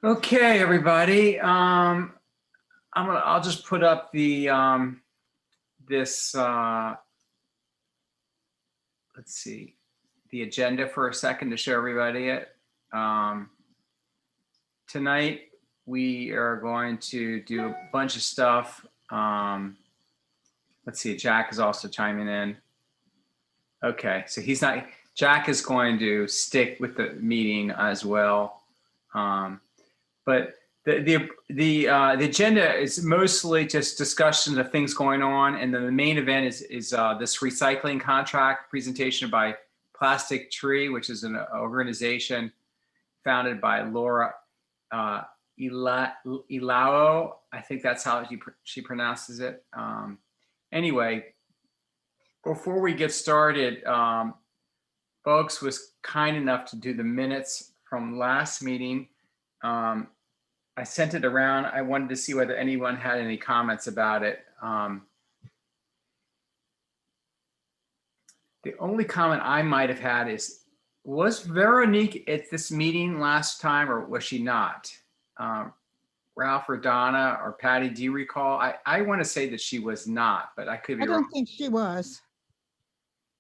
Okay, everybody. I'll just put up the this let's see, the agenda for a second to show everybody it. Tonight we are going to do a bunch of stuff. Let's see, Jack is also chiming in. Okay, so Jack is going to stick with the meeting as well. But the agenda is mostly just discussion of things going on, and then the main event is this recycling contract presentation by Plastic Tree, which is an organization founded by Lara Ilao. I think that's how she pronounces it. Anyway, before we get started, Bugs was kind enough to do the minutes from last meeting. I sent it around. I wanted to see whether anyone had any comments about it. The only comment I might have had is, was Veronique at this meeting last time or was she not? Ralph or Donna or Patty, do you recall? I want to say that she was not, but I could be wrong. I don't think she was.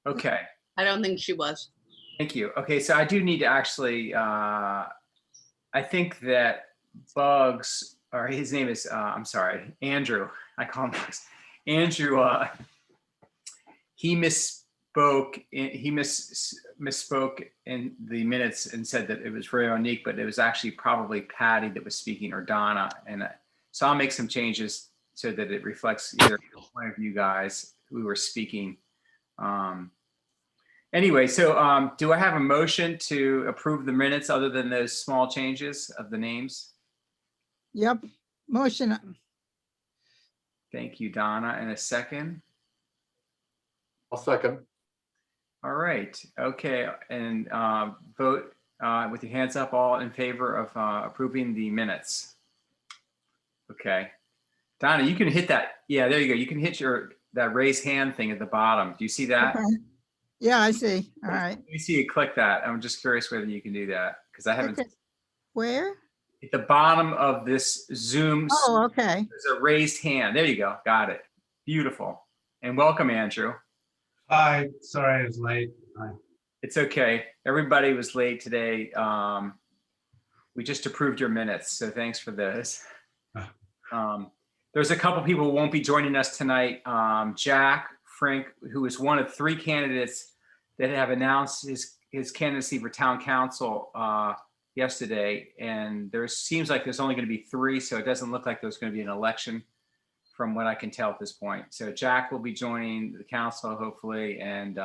Okay. I don't think she was. Thank you. Okay, so I do need to actually, I think that Bugs, or his name is, I'm sorry, Andrew. I call him Bugs. Andrew, he misspoke. He misspoke in the minutes and said that it was Veronique, but it was actually probably Patty that was speaking, or Donna. And so I'll make some changes so that it reflects either one of you guys who were speaking. Anyway, so do I have a motion to approve the minutes other than those small changes of the names? Yep, motion. Thank you, Donna. And a second? I'll second. All right. Okay. And vote with your hands up, all in favor of approving the minutes. Okay. Donna, you can hit that. Yeah, there you go. You can hit that raise hand thing at the bottom. Do you see that? Okay. Yeah, I see. All right. Let me see you click that. I'm just curious whether you can do that because I haven't. Okay. Where? At the bottom of this Zoom, Oh, okay. there's a raised hand. There you go. Got it. Beautiful. And welcome, Andrew. Hi, sorry I was late. Hi. It's okay. Everybody was late today. We just approved your minutes, so thanks for those. There's a couple people who won't be joining us tonight. Jack Frank, who is one of 3 candidates that have announced his candidacy for town council yesterday, and there seems like there's only going to be 3, so it doesn't look like there's going to be an election from what I can tell at this point. So Jack will be joining the council hopefully, and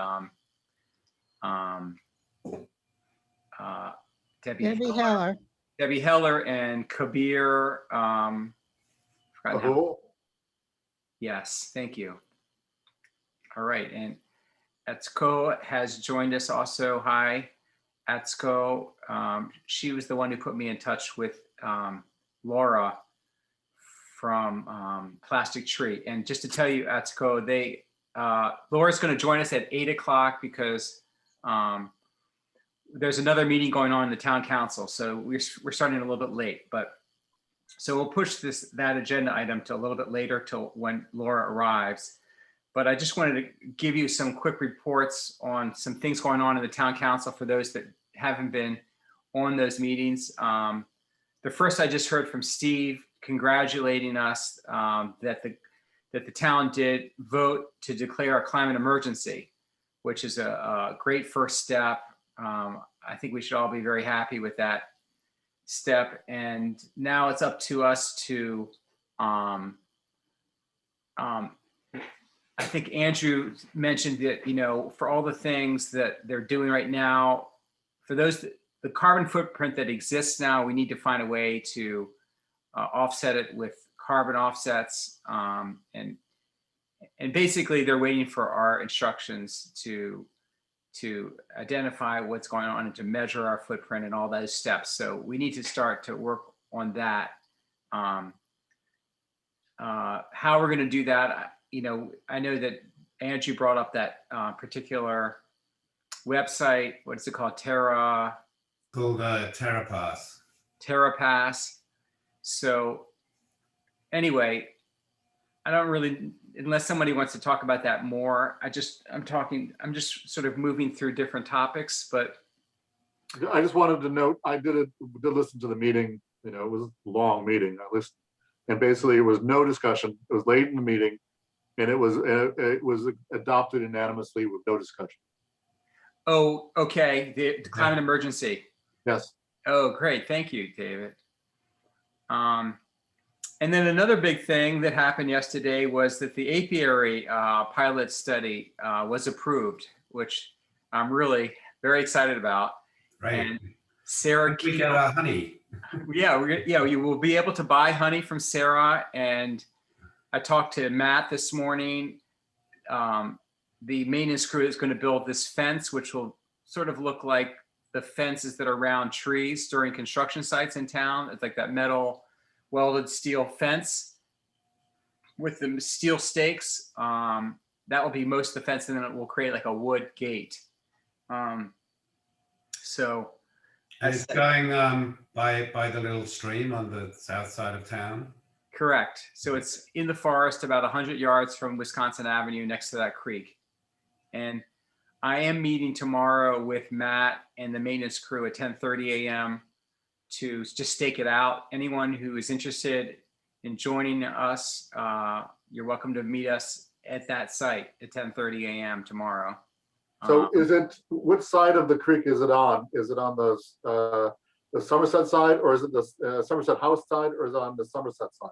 Debbie Heller and Kabir. Yes, thank you. All right, and Atsuko has joined us also. Hi, Atsuko. She was the one who put me in touch with Lara from Plastic Tree. And just to tell you, Atsuko, Laura's going to join us at 8 o'clock because there's another meeting going on in the town council. So we're starting a little bit late, but so we'll push that agenda item to a little bit later till when Lara arrives. But I just wanted to give you some quick reports on some things going on in the town council for those that haven't been on those meetings. The first I just heard from Steve congratulating us that the town did vote to declare a climate emergency, which is a great first step. I think we should all be very happy with that step. And now it's up to us to, I think Andrew mentioned that, for all the things that they're doing right now, for the carbon footprint that exists now, we need to find a way to offset it with carbon offsets. And basically they're waiting for our instructions to identify what's going on and to measure our footprint and all those steps. So we need to start to work on that. How we're going to do that, I know that Andrew brought up that particular website. What is it called? Called TerraPass. Terrapass. So anyway, I don't really, unless somebody wants to talk about that more, I'm just sort of moving through different topics, but I just wanted to note, I did listen to the meeting, it was a long meeting. I listened, and basically it was no discussion. It was late in the meeting, and it was adopted unanimously with no discussion. oh, okay, the climate emergency. Yes. Oh, great. Thank you, David. And then another big thing that happened yesterday was that the apiary pilot study was approved, which I'm really very excited about. Right. And Sarah, We get our honey. yeah, you will be able to buy honey from Sarah. And I talked to Matt this morning. The maintenance crew is going to build this fence, which will sort of look like the fences that are around trees during construction sites in town. It's like that metal welded steel fence with the steel stakes. That will be most of the fence, and then it will create like a wood gate. So And it's going by the little stream on the south side of town. correct. So it's in the forest about 100 yards from Wisconsin Avenue next to that creek. And I am meeting tomorrow with Matt and the maintenance crew at 10:30 a.m. to just stake it out. Anyone who is interested in joining us, you're welcome to meet us at that site at 10:30 a.m. tomorrow. So which side of the creek is it on? Is it on the Somerset side, or is it the Somerset House side, or is it on the Somerset side?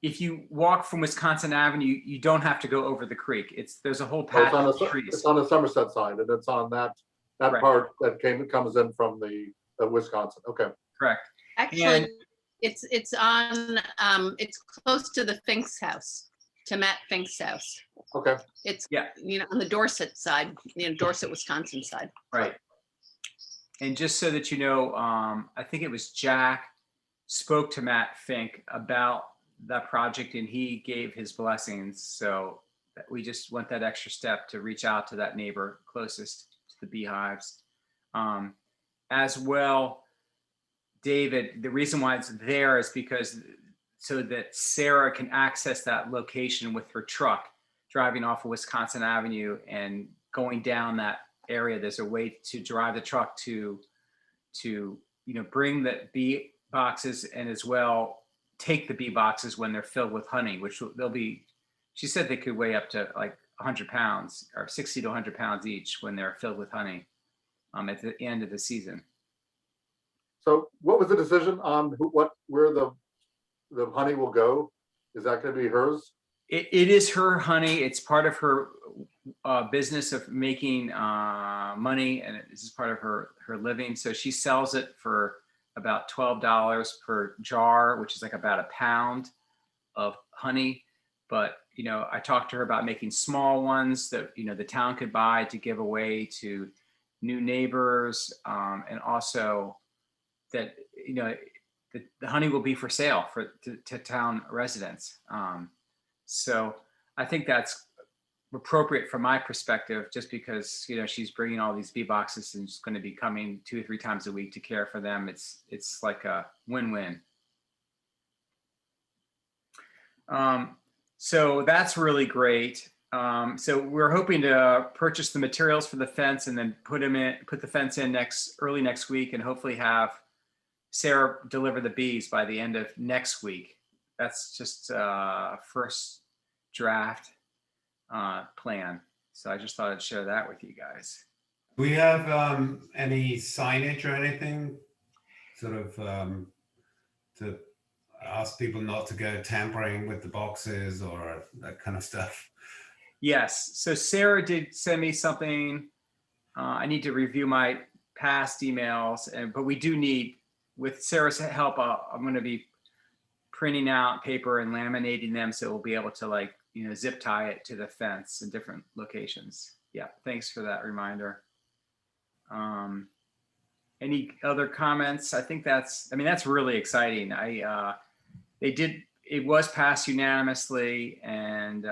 If you walk from Wisconsin Avenue, you don't have to go over the creek. There's a whole Oh, patch of trees. it's on the Somerset side, and it's on that Correct. part that comes in from the Wisconsin. Okay. Correct. Actually, And- it's on, it's close to the Fink's house, to Matt Fink's house. Okay. It's, Yeah. on the Dorset side, Dorset, Wisconsin side. Right. And just so that you know, I think it was Jack spoke to Matt Fink about that project, and he gave his blessings. So we just went that extra step to reach out to that neighbor closest to the beehives. As well, David, the reason why it's there is because so that Sarah can access that location with her truck driving off of Wisconsin Avenue and going down that area. There's a way to drive the truck to bring the bee boxes, and as well take the bee boxes when they're filled with honey, which they'll be, she said they could weigh up to like 100 pounds or 60 to 100 pounds each when they're filled with honey at the end of the season. So what was the decision on where the honey will go? Is that going to be hers? It is her honey. It's part of her business of making money, and this is part of her living. So she sells it for about $12 per jar, which is like about a pound of honey. But I talked to her about making small ones that the town could buy to give away to new neighbors, and also that the honey will be for sale to town residents. So I think that's appropriate from my perspective, just because she's bringing all these bee boxes and she's going to be coming 2 or 3 times a week to care for them. It's like a win-win. So that's really great. So we're hoping to purchase the materials for the fence and then put the fence in early next week, and hopefully have Sarah deliver the bees by the end of next week. That's just first draft plan. So I just thought I'd share that with you guys. Do we have any signage or anything sort of to ask people not to go tampering with the boxes or that kind of stuff? Yes. So Sarah did send me something. I need to review my past emails, but we do need, with Sarah's help, I'm going to be printing out paper and laminating them, so we'll be able to zip tie it to the fence in different locations. Yeah, thanks for that reminder. Any other comments? I think that's really exciting. It was passed unanimously, and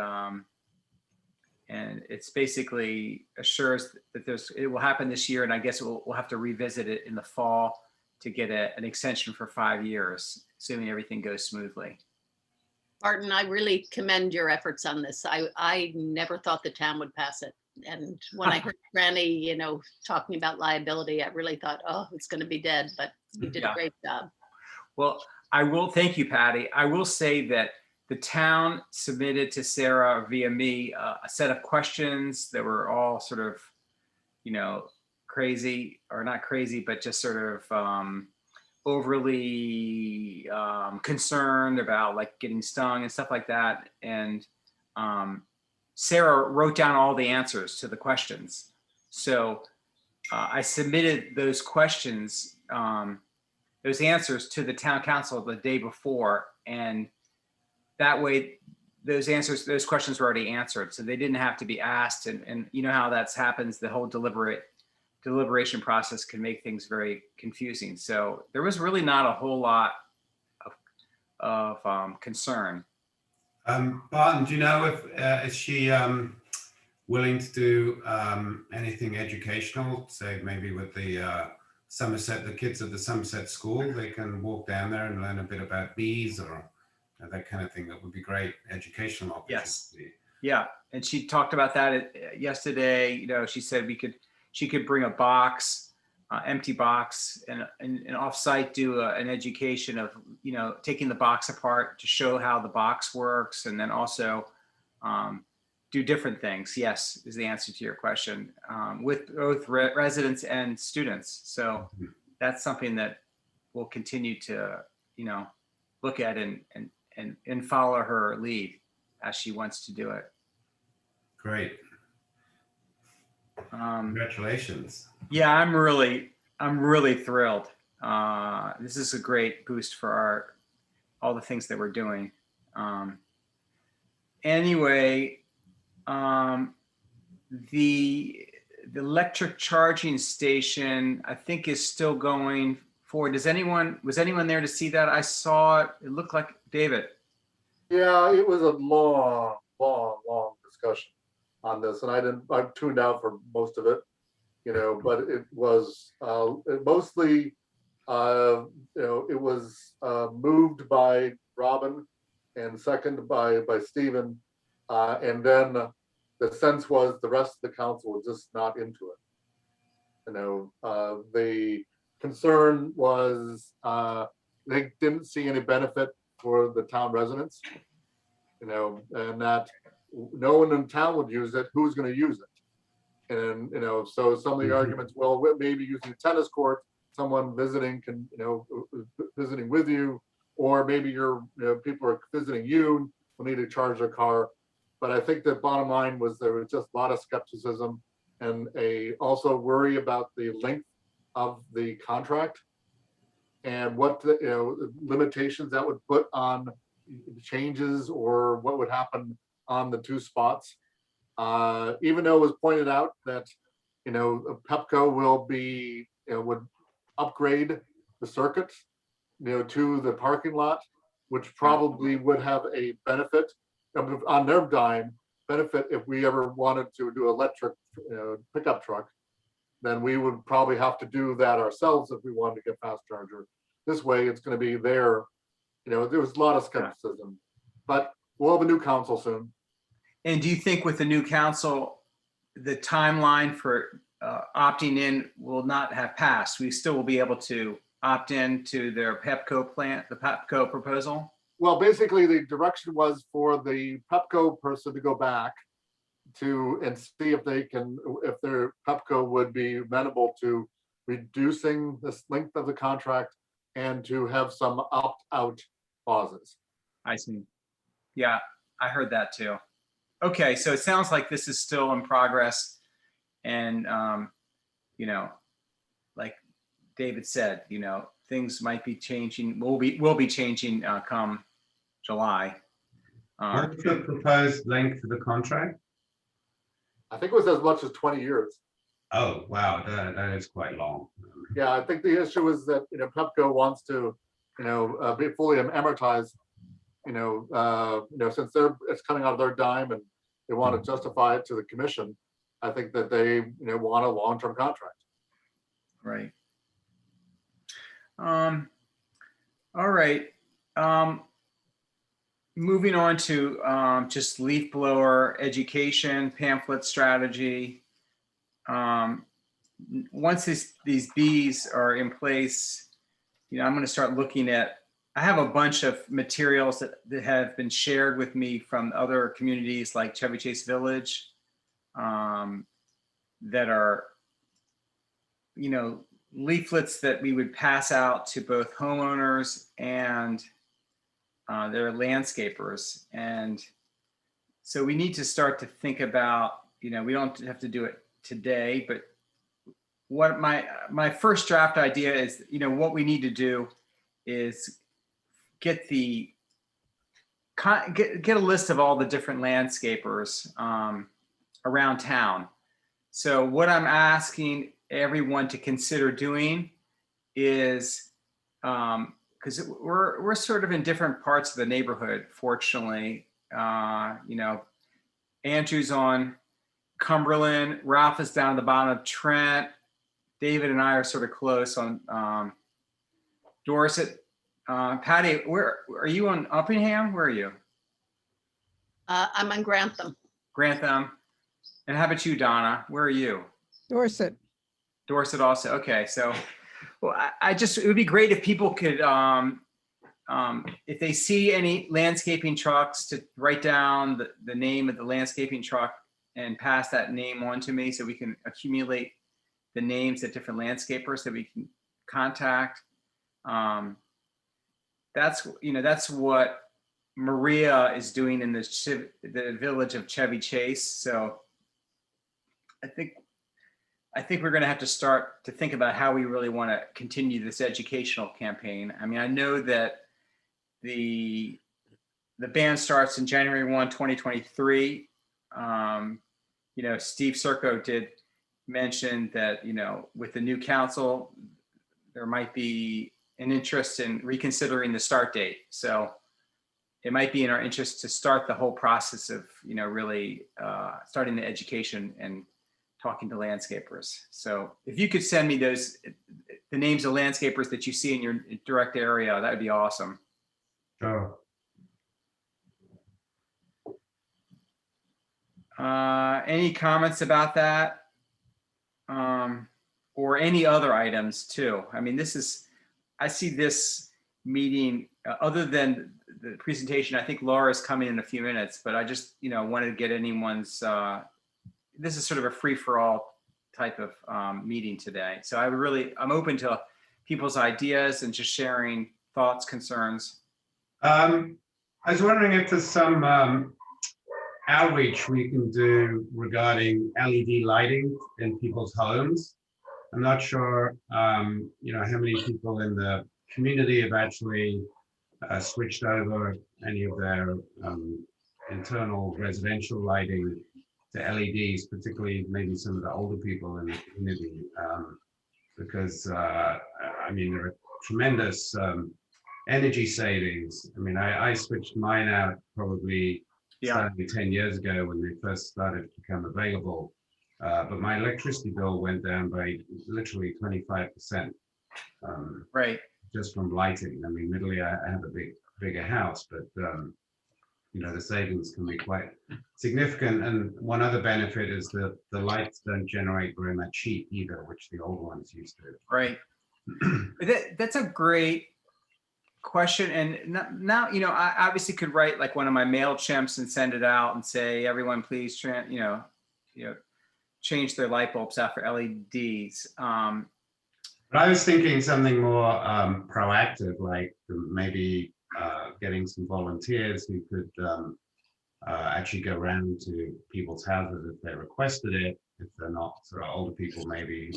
it's basically assures that it will happen this year, and I guess we'll have to revisit it in the fall to get an extension for 5 years, assuming everything goes smoothly. Barton, I really commend your efforts on this. I never thought the town would pass it. And when I heard Franny, you know, talking about liability, I really thought, oh, it's going to be dead, but you did Yeah. a great job. Well, I will, thank you, Patty. I will say that the town submitted to Sarah via me a set of questions that were all sort of, you know, crazy, or not crazy, but just sort of overly concerned about like getting stung and stuff like that. And Sarah wrote down all the answers to the questions. So I submitted those questions, those answers to the town council the day before. And that way, those questions were already answered. So they didn't have to be asked. And you know how that happens, the whole deliberation process can make things very confusing. So there was really not a whole lot of concern. Barton, do you know if is she willing to do anything educational? Say maybe with the Somerset, the kids at the Somerset school, they can walk down there and learn a bit about bees or that kind of thing. That would be great educational opportunity. Yes. Yeah, and she talked about that yesterday. You know, she said she could bring a box, empty box, and offsite do an education of, you know, taking the box apart to show how the box works, and then also do different things. Yes, is the answer to your question, with both residents and students. So that's something that we'll continue to, you know, look at and follow her lead as she wants to do it. Great. Congratulations. Yeah, I'm really thrilled. This is a great boost for all the things that we're doing. Anyway, the electric charging station, I think, is still going forward. Was anyone there to see that? I saw it. It looked like David. Yeah, it was a long discussion on this, and I tuned out for most of it, you know, but it was mostly, you know, it was moved by Robin and seconded by Stephen, and then the sense was the rest of the council was just not into it. You know, the concern was they didn't see any benefit for the town residents, you know, and that no one in town would use it. Who's going to use it? And, you know, so some of the arguments, well, maybe using a tennis court, someone visiting can, you know, visiting with you, or maybe you know, people are visiting you will need to charge their car. But I think the bottom line was there was just a lot of skepticism and also worry about the length of the contract and what the, you know, limitations that would put on changes or what would happen on the two spots. Even though it was pointed out that, you know, Pepco will be, you know, would upgrade the circuit, you know, to the parking lot, which probably would have a benefit on their dime benefit if we ever wanted to do electric, you know, pickup truck. Then we would probably have to do that ourselves if we wanted to get fast charger. This way, it's going to be there. You know, there was a lot of skepticism, but we'll have a new council soon. And do you think with the new council, the timeline for opting in will not have passed? We still will be able to opt in to their Pepco plant, the Pepco proposal? Well, basically, the direction was for the Pepco person to go back to and see if they can, if their Pepco would be amenable to reducing the length of the contract and to have some opt-out clauses. I see. Yeah, I heard that too. Okay, so it sounds like this is still in progress, and you know, like David said, you know, things might be changing. Will be changing come July. What's the proposed length of the contract? I think it was as much as 20 years. Oh, wow, that is quite long. Yeah, I think the issue is that, you know, Pepco wants to, you know, be fully amortized, you know, since it's coming out of their dime and they want to justify it to the commission. I think that they, you know, want a long-term contract. Right. All right. Moving on to just leaf blower education pamphlet strategy. Once these Bs are in place, I'm going to start looking at, I have a bunch of materials that have been shared with me from other communities like Chevy Chase Village, that are, leaflets that we would pass out to both homeowners and their landscapers. And so we need to start to think about, we don't have to do it today, but what my first draft idea is, what we need to do is get a list of all the different landscapers around town. So what I'm asking everyone to consider doing is, because we're sort of in different parts of the neighborhood, fortunately. Andrew's on Cumberland, Ralph is down at the bottom of Trent, David and I are sort of close on Dorset. Patty, where are you, on Uppingham? Where are you? I'm on Grantham. Grantham. And how about you, Donna? Where are you? Dorset. Dorset also. Okay, so well, it would be great if people could, if they see any landscaping trucks, to write down the name of the landscaping truck and pass that name on to me, so we can accumulate the names of different landscapers that we can contact. That's what Maria is doing in the village of Chevy Chase. So I think we're going to have to start to think about how we really want to continue this educational campaign. I mean, I know that the ban starts in January 1, 2023. Steve Serco did mention that, with the new council, there might be an interest in reconsidering the start date. So it might be in our interest to start the whole process of, really starting the education and talking to landscapers. So if you could send me the names of landscapers that you see in your direct area, that would be awesome. Sure. Any comments about that? Or any other items too? I mean, I see this meeting, other than the presentation, I think Laura's coming in a few minutes, but I just, wanted to get anyone's, this is sort of a free-for-all type of meeting today. So I'm open to people's ideas and just sharing thoughts, concerns. I was wondering if there's some outreach we can do regarding LED lighting in people's homes. I'm not sure, how many people in the community have actually switched over any of their internal residential lighting to LEDs, particularly maybe some of the older people in the community, because there are tremendous energy savings. I mean, I switched mine out probably starting 10 years ago when they first started to become available. But my electricity bill went down by literally 25%. Right. Just from lighting. I mean, admittedly, I have a bigger house, but the savings can be quite significant. And one other benefit is that the lights don't generate very much heat either, which the old ones used to. Right. That's a great question. And now, I obviously could write like one of my MailChimps and send it out and say, everyone, please, change their light bulbs out for LEDs. But I was thinking something more proactive, like maybe getting some volunteers who could actually go around to people's houses if they requested it. If they're not sort of older people, maybe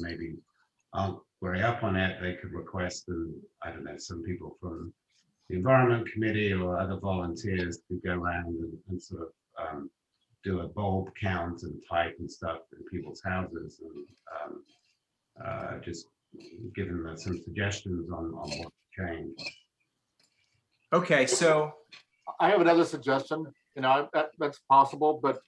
aren't very up on it, they could request, and I don't know, some people from the Environment Committee or other volunteers could go around and sort of do a bulb count and type and stuff in people's houses, and just giving them some suggestions on what to change. Okay, so I have another suggestion, that's possible, but,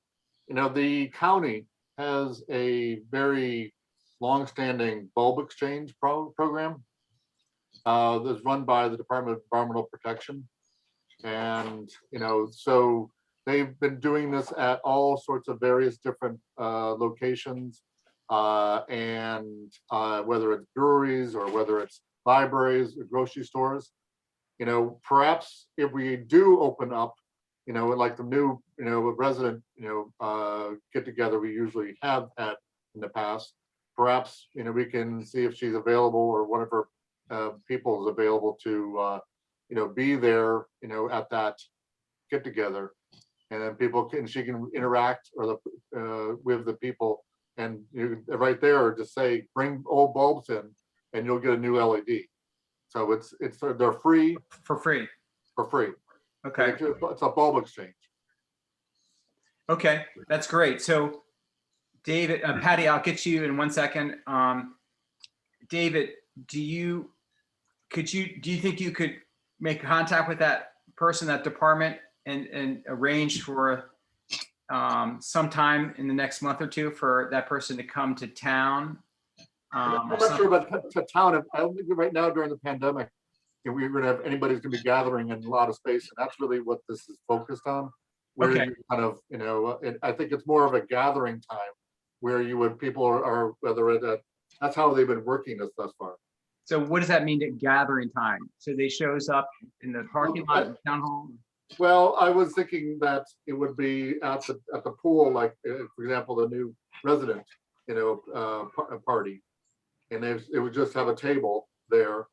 the county has a very longstanding bulb exchange program. that's run by the Department of Environmental Protection. And, so they've been doing this at all sorts of various different locations. And whether it's breweries or whether it's libraries or grocery stores, perhaps if we do open up, like the new, resident, get together we usually have had in the past, perhaps, we can see if she's available or one of her people is available to, be there, at that get together. And then she can interact with the people. And right there, just say, bring old bulbs in and you'll get a new LED. So they're free. For free. For free. Okay. It's a bulb exchange. Okay, that's great. So David, Patty, I'll get you in 1 second. David, do you think you could make contact with that person, that department, and arrange for sometime in the next month or two for that person to come to town? I'm not sure about to town. I don't think right now during the pandemic, we're going to have anybody's going to be gathering in a lot of space, and that's really what this is focused on. Where Okay. you kind of, I think it's more of a gathering time where people are whether that's how they've been working this thus far. So what does that mean to gathering time? So they shows up in the parking lot of town hall? Well, I was thinking that it would be at the pool, like for example, the new resident, party, and it would just have a table there,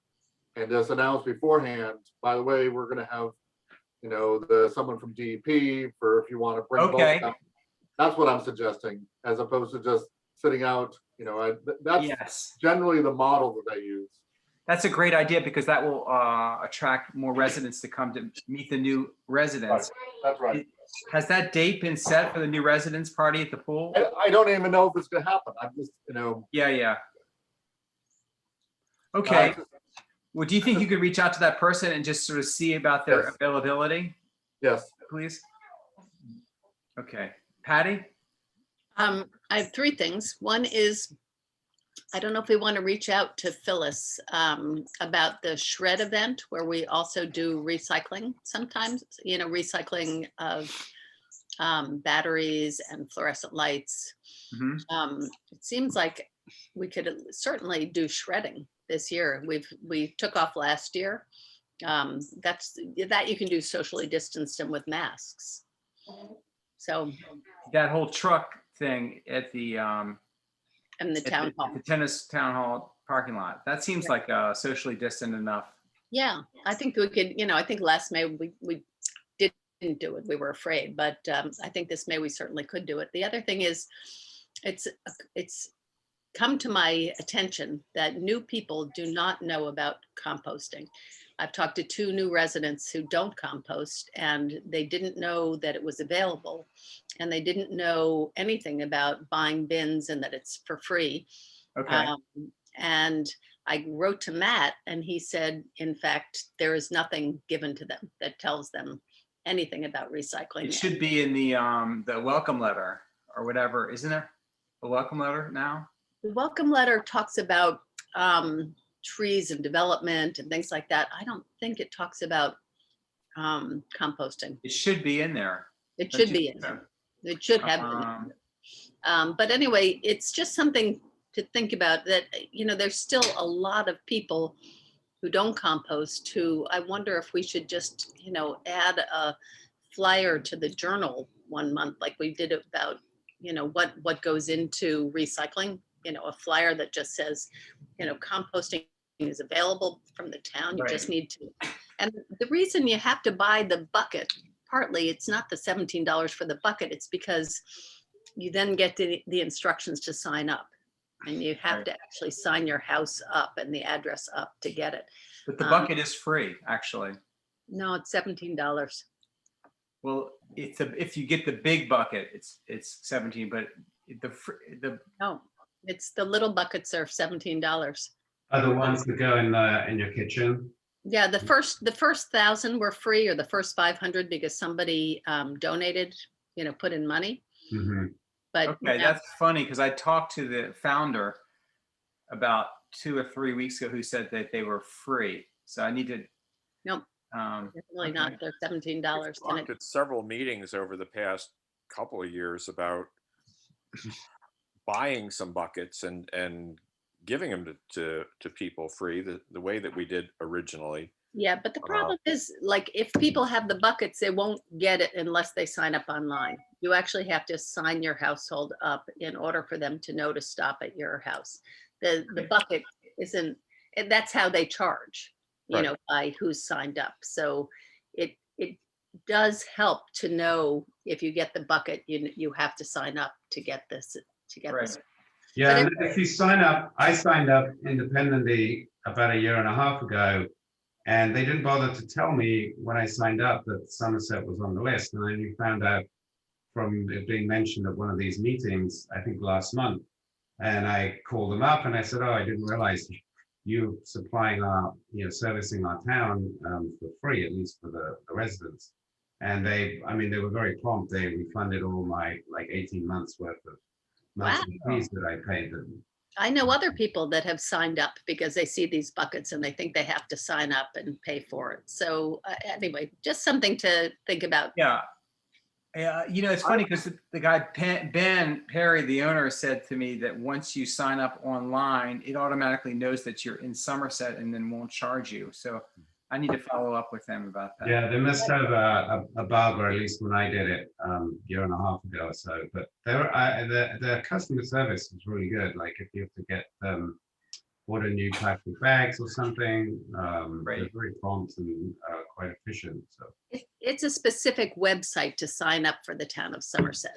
and just announce beforehand. By the way, we're going to have, someone from DEP for if you want to bring. Okay. That's what I'm suggesting, as opposed to just sitting out. That's Yes, generally the model that I use. that's a great idea because that will attract more residents to come to meet the new residents. That's right. Has that date been set for the new residents party at the pool? I don't even know if it's going to happen. I'm just, Yeah. Okay. uh, Well, do you think you could reach out to that person and just sort of see about their Yes. availability, yes. please? Okay. Patty? I have three things. One is, I don't know if we want to reach out to Phyllis about the shred event where we also do recycling sometimes, recycling of batteries and fluorescent lights. Mhm. It seems like we could certainly do shredding this year. We took off last year. That you can do socially distanced and with masks. So, That whole truck thing at the and the town hall. the tennis town hall parking lot, that seems like socially distant enough. Yeah, I think we could, I think last May we didn't do it. We were afraid, but I think this May we certainly could do it. The other thing is, it's come to my attention that new people do not know about composting. I've talked to 2 new residents who don't compost, and they didn't know that it was available, and they didn't know anything about buying bins and that it's for free. Okay. And I wrote to Matt, and he said, in fact, there is nothing given to them that tells them anything about recycling. It should be in the welcome letter or whatever, isn't there? A welcome letter now? The welcome letter talks about trees and development and things like that. I don't think it talks about composting. It should be in there. It Don't should you be think in so? there. It should have been. But anyway, it's just something to think about that, there's still a lot of people who don't compost who I wonder if we should just, add a flyer to the journal one month, like we did about, what goes into recycling, a flyer that just says, composting is available from the town. You just need to. And the reason you have to buy the bucket, partly it's not the $17 for the bucket, it's because you then get the instructions to sign up. And you have to actually sign your house up and the address up to get it. But the bucket is free, actually. No, it's $17. Well, if you get the big bucket, it's 17, but No, it's the little buckets are $17. Are the ones that go in your kitchen? Yeah, the first 1,000 were free, or the first 500 because somebody donated, put in money. Mm-hmm. But okay, that's funny because I talked to the founder about 2 or 3 weeks ago who said that they were free. So I need to. Nope. Definitely Okay. not. They're $17. And Talked at several meetings over the past couple of years about buying some buckets and giving them to people free, the way that we did originally. yeah, but the problem is, like, if people have the buckets, they won't get it unless they sign up online. You actually have to sign your household up in order for them to know to stop at your house. The bucket isn't, and that's how they charge, you Right. know, by who's signed up. So it does help to know if you get the bucket, you have to sign up to get this, Right. Yeah, But and if you sign up, I signed up independently about a year and a half ago, and they didn't bother to tell me when I signed up that Somerset was on the list. And then you found out from it being mentioned at one of these meetings, I think last month. And I called them up and I said, oh, I didn't realize you supplying our, servicing our town for free, at least for the residents. And they were very prompt. They refunded all my like 18 months worth of monthly fees that I paid them. I know other people that have signed up because they see these buckets and they think they have to sign up and pay for it. So anyway, just something to think about. Yeah. Yeah, it's funny because the guy, Ben Perry, the owner, said to me that once you sign up online, it automatically knows that you're in Somerset and then won't charge you. So I need to follow up with them about that. Yeah, they must have a bug, or at least when I did it year and a half ago or so. But their customer service is really good. Like if you have to get order new plastic bags or something, they're very prompt and quite efficient. So It's a specific website to sign up for the town of Somerset.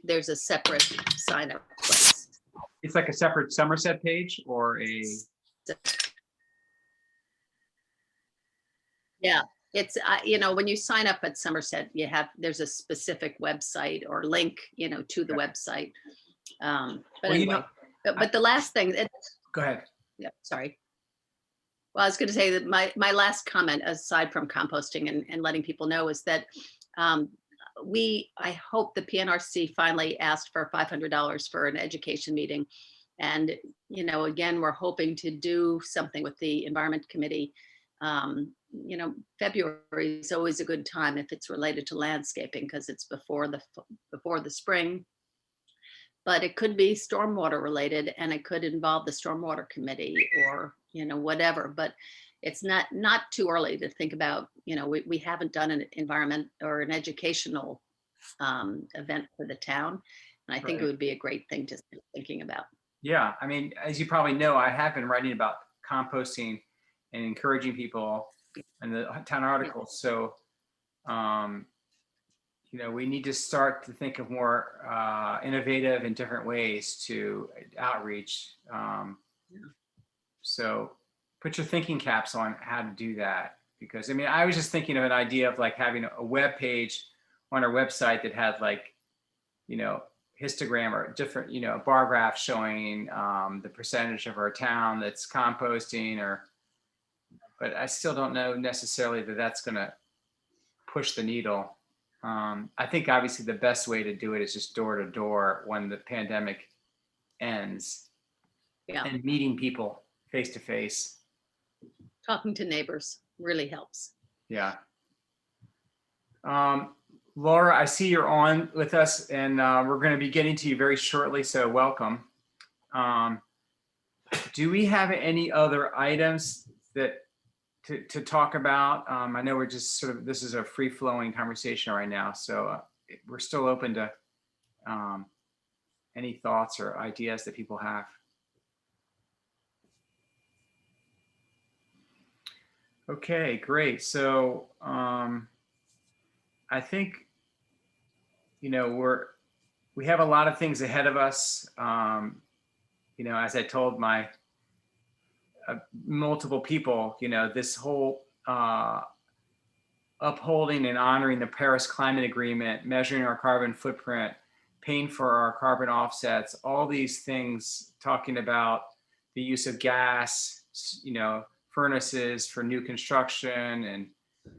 There's a separate sign up place. It's like a separate Somerset page or a. Yeah, it's, when you sign up at Somerset, there's a specific website or link, to the website. But Well, anyway, but the last thing, Go ahead. yeah, sorry. Well, I was going to say that my last comment, aside from composting and letting people know, is that I hope the PNRC finally asked for $500 for an education meeting. And, again, we're hoping to do something with the Environment Committee. February is always a good time if it's related to landscaping because it's before the spring. But it could be stormwater related and it could involve the stormwater committee or, whatever, but it's not too early to think about, we haven't done an environment or an educational event for the town. And I think it would be a great thing to start thinking about. Yeah, I mean, as you probably know, I have been writing about composting and encouraging people in the town articles. So, we need to start to think of more innovative and different ways to outreach. So put your thinking caps on how to do that. Because I was just thinking of an idea of like having a web page on our website that had like, histogram or different, bar graph showing the percentage of our town that's composting but I still don't know necessarily that that's going to push the needle. I think obviously the best way to do it is just door to door when the pandemic ends. Yeah. And meeting people face to face. Talking to neighbors really helps. Yeah. Laura, I see you're on with us and we're going to be getting to you very shortly, so welcome. Do we have any other items that to talk about? I know we're just this is a free-flowing conversation right now, so we're still open to any thoughts or ideas that people have. Okay, great. So I think, we have a lot of things ahead of us. As I told my multiple people, this whole upholding and honoring the Paris Climate Agreement, measuring our carbon footprint, paying for our carbon offsets, all these things, talking about the use of gas, furnaces for new construction.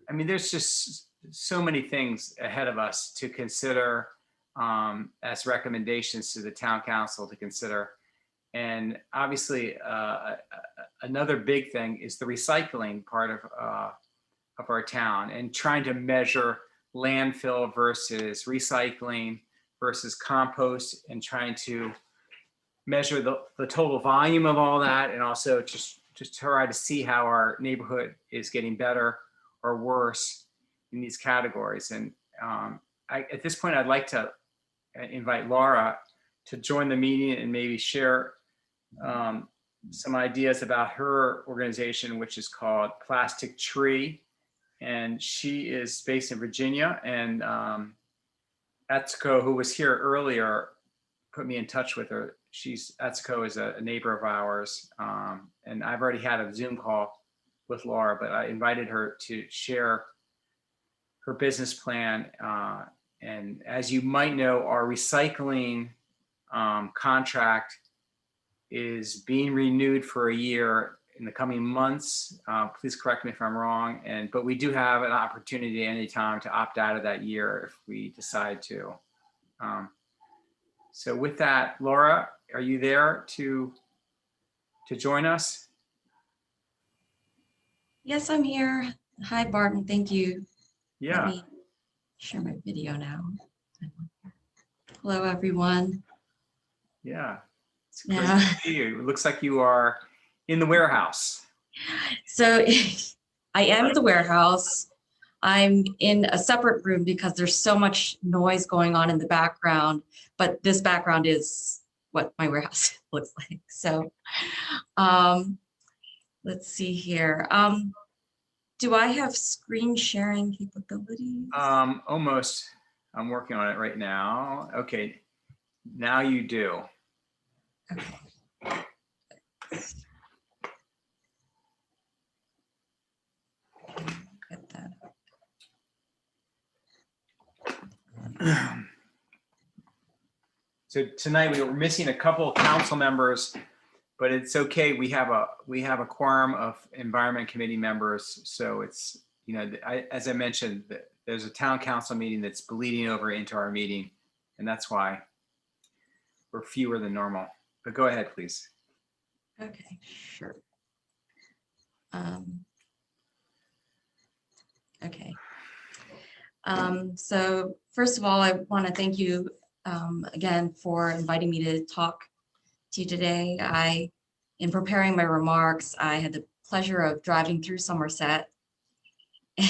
And there's just so many things ahead of us to consider as recommendations to the town council to consider. And obviously, another big thing is the recycling part of our town, and trying to measure landfill versus recycling versus compost, and trying to measure the total volume of all that, and also just try to see how our neighborhood is getting better or worse in these categories. And at this point, I'd like to invite Lara to join the meeting and maybe share some ideas about her organization, which is called Plastic Tree. And she is based in Virginia. And Atsuko, who was here earlier, put me in touch with her. Atsuko is a neighbor of ours. And I've already had a Zoom call with Lara, but I invited her to share her business plan. And as you might know, our recycling contract is being renewed for a year in the coming months. Please correct me if I'm wrong. But we do have an opportunity anytime to opt out of that year if we decide to. So with that, Laura, are you there to join us? Yes, I'm here. Hi, Barton. Thank you. Let Yeah. me share my video now. Hello, everyone. Yeah. It's great Yeah. to see you. It looks like you are in the warehouse. So I am at the warehouse. I'm in a separate room because there's so much noise going on in the background, but this background is what my warehouse looks like. So let's see here. Do I have screen sharing capabilities? Almost. I'm working on it right now. Okay. Now you do. Okay. Get that. So tonight we were missing a couple of council members, but it's okay. We have a quorum of environment committee members. So it's, as I mentioned, there's a town council meeting that's bleeding over into our meeting, and that's why we're fewer than normal. But go ahead, please. Okay, sure. Okay. So first of all, I want to thank you again for inviting me to talk to you today. In preparing my remarks, I had the pleasure of driving through Somerset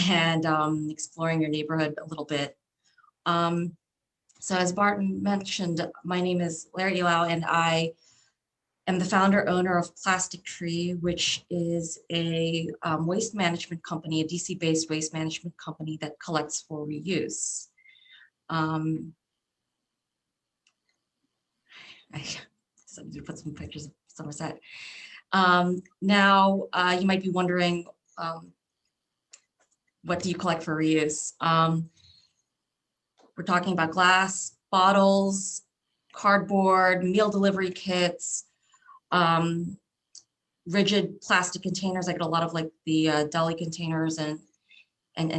and exploring your neighborhood a little bit. So as Barton mentioned, my name is Lara, and I am the founder owner of Plastic Tree, which is a waste management company, a DC-based waste management company that collects for reuse. So I'm gonna put some pictures of Somerset. Now, you might be wondering, what do you collect for reuse? We're talking about glass, bottles, cardboard, meal delivery kits, rigid plastic containers. I get a lot of like the deli containers and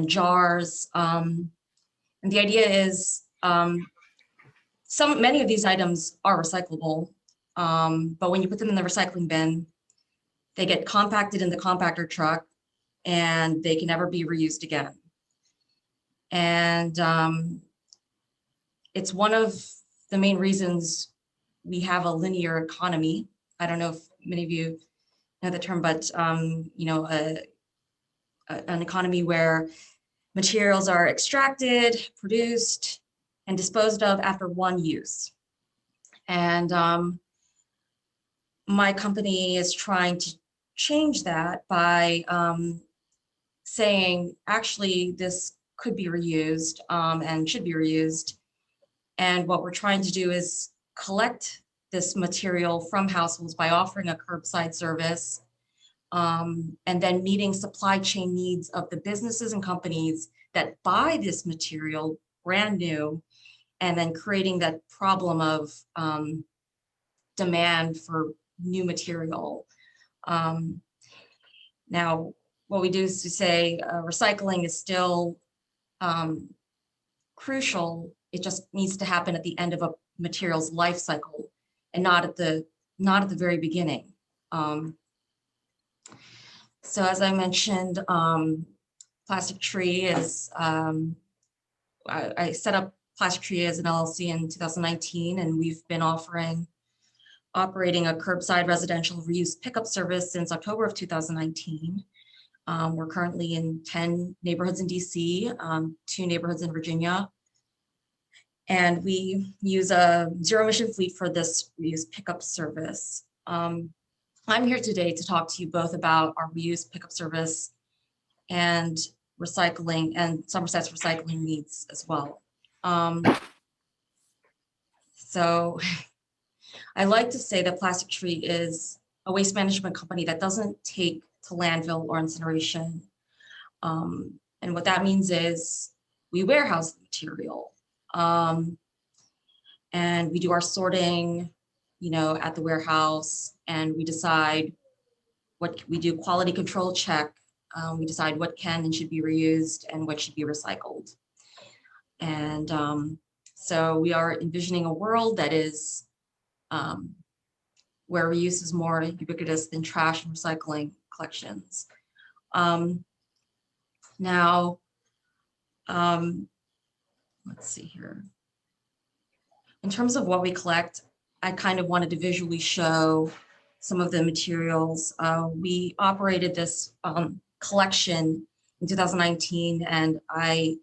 jars. And the idea is many of these items are recyclable, but when you put them in the recycling bin, they get compacted in the compactor truck and they can never be reused again. And it's one of the main reasons we have a linear economy. I don't know if many of you know the term, but an economy where materials are extracted, produced, and disposed of after one use. And my company is trying to change that by saying, actually, this could be reused and should be reused. And what we're trying to do is collect this material from households by offering a curbside service, and then meeting supply chain needs of the businesses and companies that buy this material brand new, and then creating that problem of demand for new material. Now, what we do is to say recycling is still crucial. It just needs to happen at the end of a material's life cycle and not at the not at the very beginning. So as I mentioned, Plastic Tree is, I set up Plastic Tree as an LLC in 2019, and we've been operating a curbside residential reuse pickup service since October of 2019. We're currently in 10 neighborhoods in DC, 2 neighborhoods in Virginia. And we use a zero emission fleet for this reuse pickup service. I'm here today to talk to you both about our reuse pickup service and recycling and Somerset's recycling needs as well. So I like to say that Plastic Tree is a waste management company that doesn't take to landfill or incineration. And what that means is we warehouse the material. And we do our sorting, at the warehouse, and we decide what we do, quality control check. We decide what can and should be reused and what should be recycled. And so we are envisioning a world that is where reuse is more ubiquitous than trash and recycling collections. Now, let's see here. In terms of what we collect, I kind of wanted to visually show some of the materials. We operated this collection in 2019, and I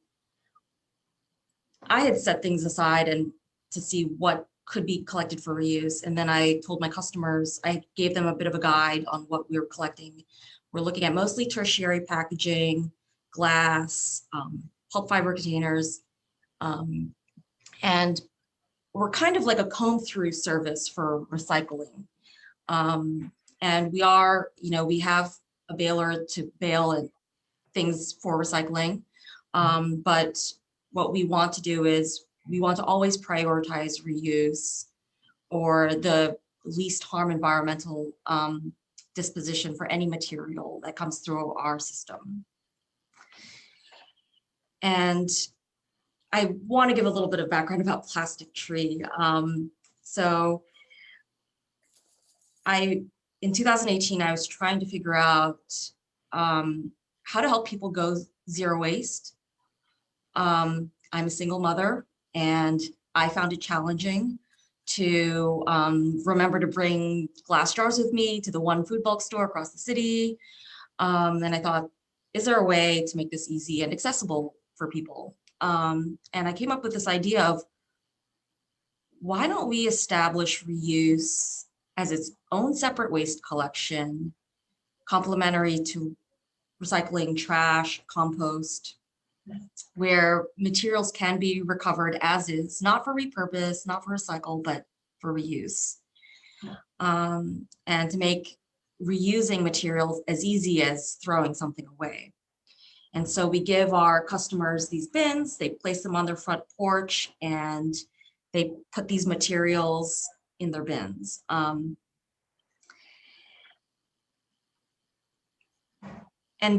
had set things aside and to see what could be collected for reuse. And then I told my customers, I gave them a bit of a guide on what we were collecting. We're looking at mostly tertiary packaging, glass, pulp fiber containers, and we're kind of like a comb through service for recycling. And we are, we have a baler to bale and things for recycling. But what we want to do is we want to always prioritize reuse or the least harm environmental disposition for any material that comes through our system. And I want to give a little bit of background about Plastic Tree. So in 2018, I was trying to figure out how to help people go zero waste. I'm a single mother, and I found it challenging to remember to bring glass jars with me to the one food bulk store across the city. And I thought, is there a way to make this easy and accessible for people? And I came up with this idea of, why don't we establish reuse as its own separate waste collection, complementary to recycling, trash, compost, where materials can be recovered as is, not for repurpose, not for recycle, but for reuse. And to make reusing materials as easy as throwing something away. And so we give our customers these bins, they place them on their front porch, and they put these materials in their bins. And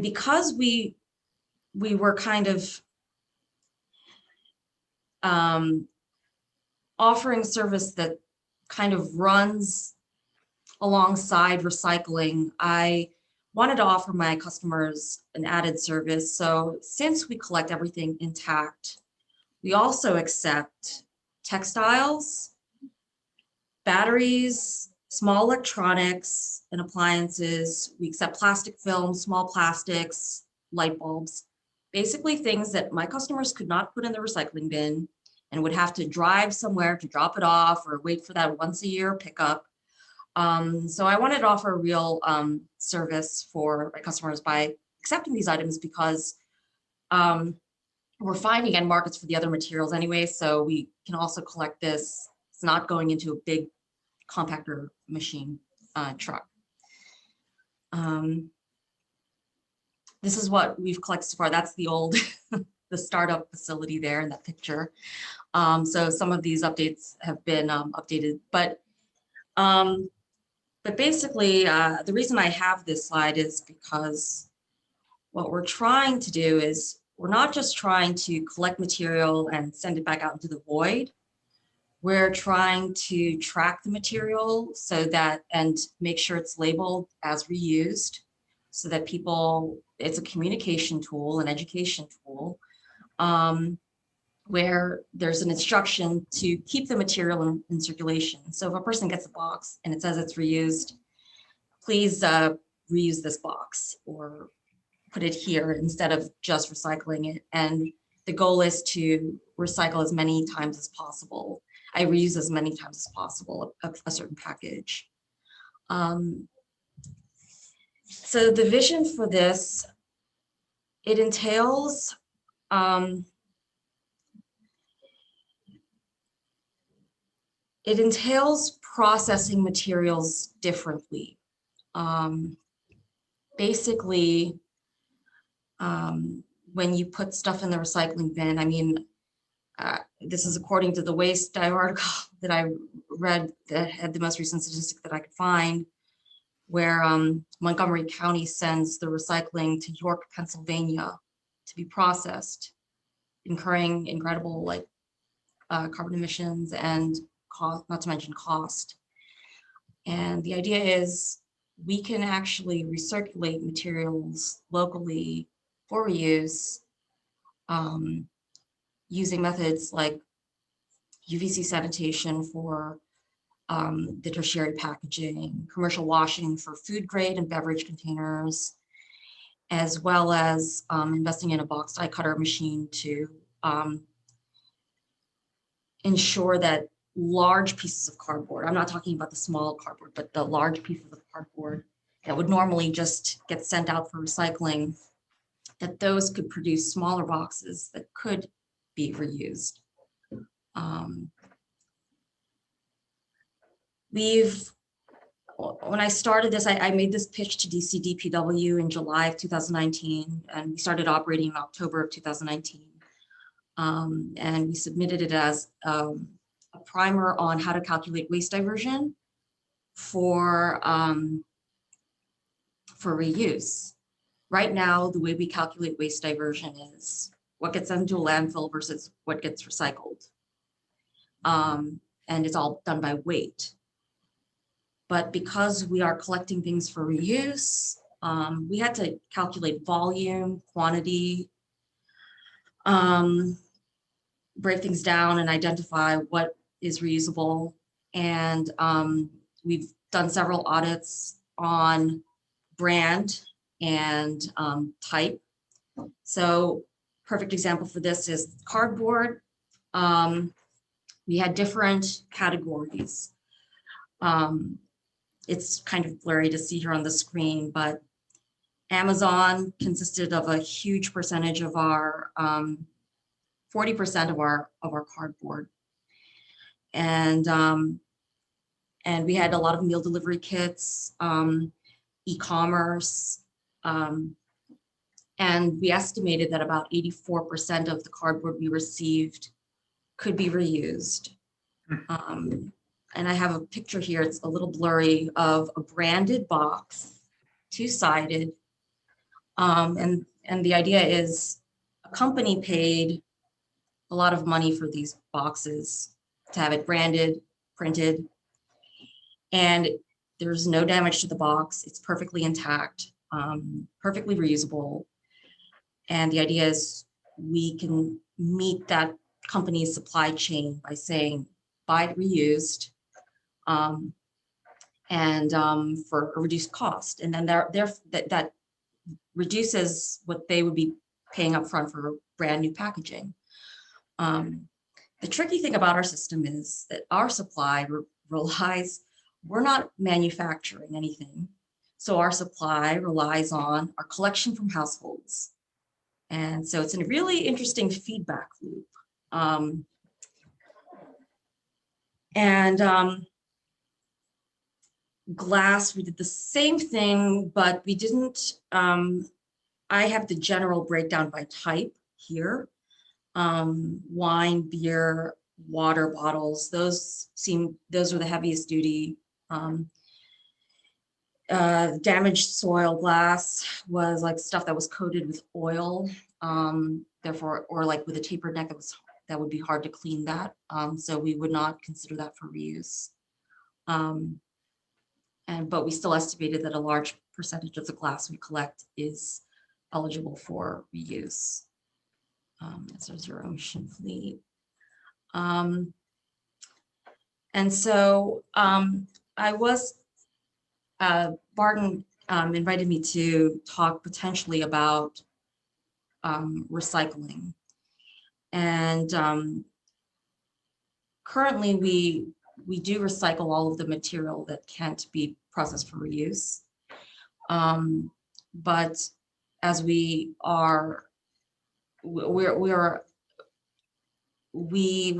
because we were kind of offering service that kind of runs alongside recycling, I wanted to offer my customers an added service. So since we collect everything intact, we also accept textiles, batteries, small electronics and appliances. We accept plastic films, small plastics, light bulbs, basically things that my customers could not put in the recycling bin and would have to drive somewhere to drop it off or wait for that once a year pickup. So I wanted to offer a real service for my customers by accepting these items, because we're finding end markets for the other materials anyway, so we can also collect this. It's not going into a big compactor machine truck. This is what we've collected so far. That's the old, the startup facility there in that picture. So some of these updates have been updated, but basically, the reason I have this slide is because what we're trying to do is, we're not just trying to collect material and send it back out into the void. We're trying to track the material so that, and make sure it's labeled as reused so that people, it's a communication tool, an education tool, where there's an instruction to keep the material in circulation. So if a person gets a box and it says it's reused, please reuse this box or put it here instead of just recycling it. And the goal is to recycle as many times as possible. I reuse as many times as possible a certain package. So the vision for this, it entails processing materials differently. Basically, when you put stuff in the recycling bin, I mean, this is according to the waste article that I read that had the most recent statistic that I could find, where Montgomery County sends the recycling to York, Pennsylvania to be processed, incurring incredible carbon emissions and cost, not to mention cost. And the idea is we can actually recirculate materials locally for reuse using methods like UVC sanitation for the tertiary packaging, commercial washing for food grade and beverage containers, as well as investing in a box die cutter machine to ensure that large pieces of cardboard, I'm not talking about the small cardboard, but the large pieces of cardboard that would normally just get sent out for recycling, that those could produce smaller boxes that could be reused. When I started this, I made this pitch to DC DPW in July of 2019, and we started operating in October of 2019. And we submitted it as a primer on how to calculate waste diversion for reuse. Right now, the way we calculate waste diversion is what gets sent to a landfill versus what gets recycled. And it's all done by weight. But because we are collecting things for reuse, we had to calculate volume, quantity, break things down and identify what is reusable. And we've done several audits on brand and type. So perfect example for this is cardboard. We had different categories. It's kind of blurry to see here on the screen, but Amazon consisted of a huge percentage of our 40% of our cardboard, and we had a lot of meal delivery kits, e-commerce, and we estimated that about 84% of the cardboard we received could be reused. And I have a picture here, it's a little blurry, of a branded box, two-sided. And the idea is a company paid a lot of money for these boxes to have it branded, printed, and there's no damage to the box. It's perfectly intact, perfectly reusable. And the idea is we can meet that company's supply chain by saying, buy it reused, and for a reduced cost. And then that reduces what they would be paying upfront for brand new packaging. The tricky thing about our system is that our supply relies, we're not manufacturing anything. So our supply relies on our collection from households. And so it's a really interesting feedback loop. Glass, we did the same thing, but we didn't, I have the general breakdown by type here. Wine, beer, water bottles, those are the heaviest duty. Damaged soil glass was like stuff that was coated with oil, therefore, or like with a tapered neck that was that would be hard to clean that. So we would not consider that for reuse. But we still estimated that a large percentage of the glass we collect is eligible for reuse. As a zero emission fleet. And so Barton invited me to talk potentially about recycling. And currently we do recycle all of the material that can't be processed for reuse. But as we would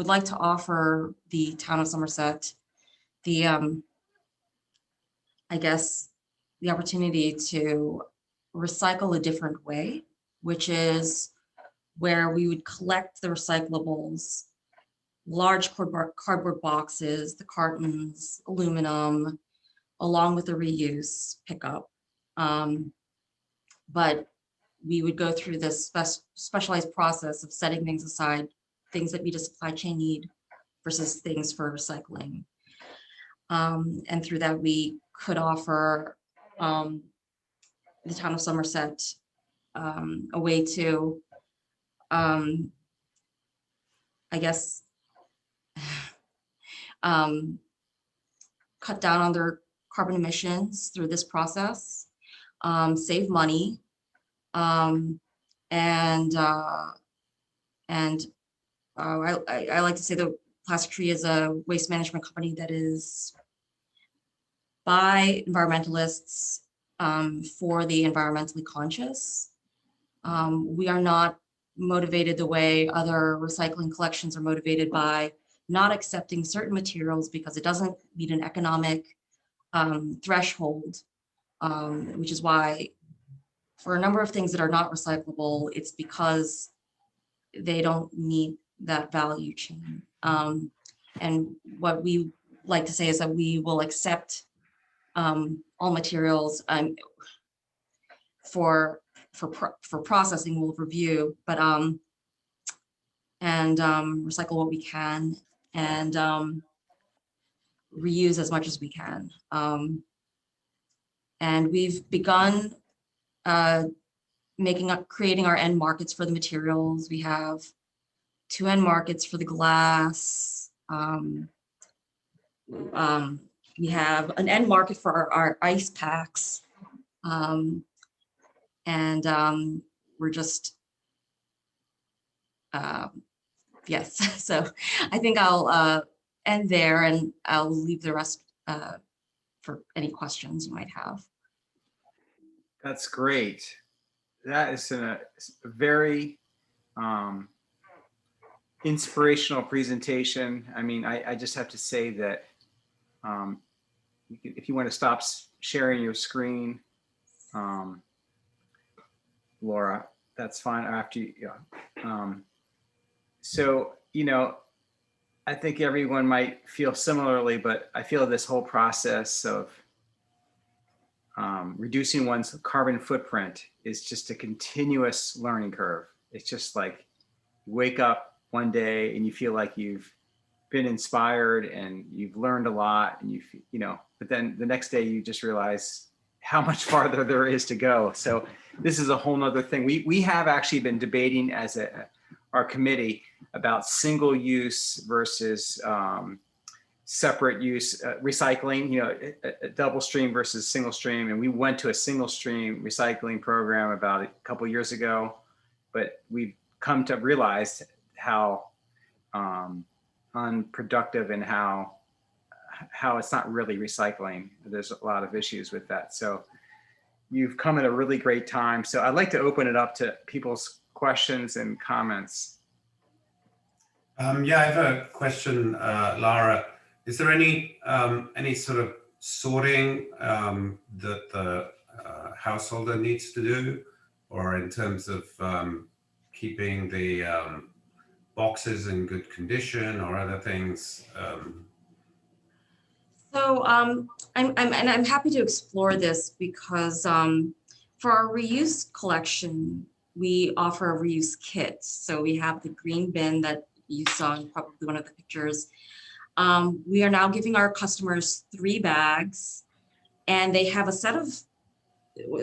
like to offer the town of Somerset the, I guess, the opportunity to recycle a different way, which is where we would collect the recyclables, large cardboard boxes, the cartons, aluminum, along with the reuse pickup. But we would go through this specialized process of setting things aside, things that meet a supply chain need versus things for recycling. And through that, we could offer the town of Somerset a way to, I guess, cut down on their carbon emissions through this process, save money, I like to say that Plastic Tree is a waste management company that is by environmentalists for the environmentally conscious. We are not motivated the way other recycling collections are motivated by not accepting certain materials because it doesn't meet an economic threshold, which is why for a number of things that are not recyclable, it's because they don't meet that value chain. And what we like to say is that we will accept all materials for processing, we'll review, but recycle what we can and reuse as much as we can. And we've begun creating our end markets for the materials. We have 2 end markets for the glass. We have an end market for our ice packs. We're just, yes. So I think I'll end there and I'll leave the rest for any questions you might have. That's great. That is a very inspirational presentation. I mean, I just have to say that if you want to stop sharing your screen, Laura, that's fine after you. So, I think everyone might feel similarly, but I feel this whole process of reducing one's carbon footprint is just a continuous learning curve. It's just like you wake up one day and you feel like you've been inspired and you've learned a lot, and but then the next day you just realize how much farther there is to go. So this is a whole nother thing. We have actually been debating as our committee about single use versus separate use recycling, a double stream versus single stream. And we went to a single stream recycling program about a couple years ago, but we've come to realize how unproductive and how it's not really recycling. There's a lot of issues with that. So you've come at a really great time. So I'd like to open it up to people's questions and comments. Yeah, I have a question, Lara. Is there any sort of sorting that the householder needs to do, or in terms of keeping the boxes in good condition or other things? So I'm happy to explore this because for our reuse collection, we offer a reuse kit. So we have the green bin that you saw in probably one of the pictures. We are now giving our customers 3 bags, and they have a set of,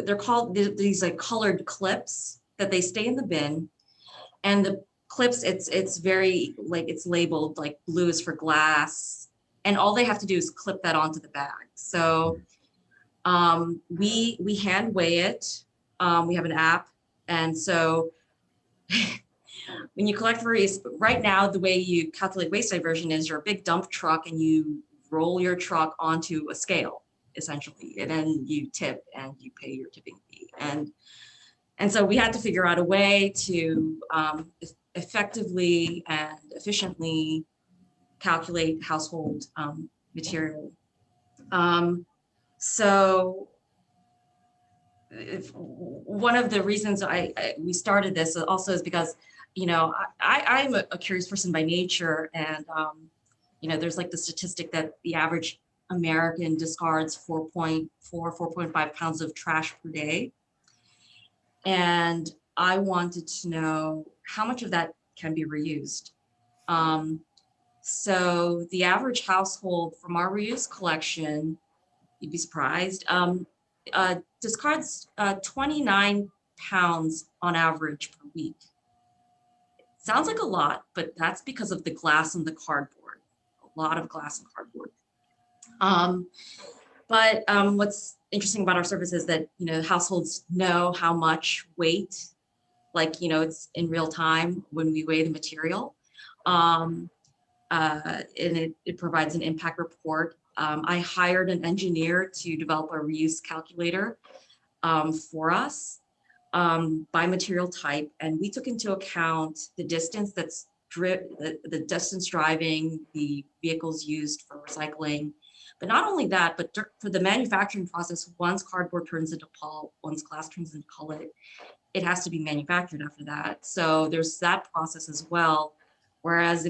they're called these like colored clips that they stay in the bin. And the clips, it's very like, it's labeled like blue is for glass, and all they have to do is clip that onto the bag. So we hand weigh it. We have an app, and so when you collect waste, right now the way you calculate waste diversion is you're a big dump truck and you roll your truck onto a scale essentially, and then you tip and you pay your tipping fee. And so we had to figure out a way to effectively and efficiently calculate household material. So one of the reasons we started this also is because, you know, I'm a curious person by nature, and you know, there's like the statistic that the average American discards 4.5 pounds of trash per day. And I wanted to know how much of that can be reused. So the average household from our reuse collection, you'd be surprised, discards 29 pounds on average per week. Sounds like a lot, but that's because of the glass and the cardboard, a lot of glass and cardboard. But what's interesting about our service is that, you know, households know how much weight, like, you know, it's in real time when we weigh the material. And it provides an impact report. I hired an engineer to develop a reuse calculator for us by material type. And we took into account the distance that's the distance driving, the vehicles used for recycling. But not only that, but for the manufacturing process, once cardboard turns into pulp, once glass turns into cullet, it has to be manufactured after that. So there's that process as well. Whereas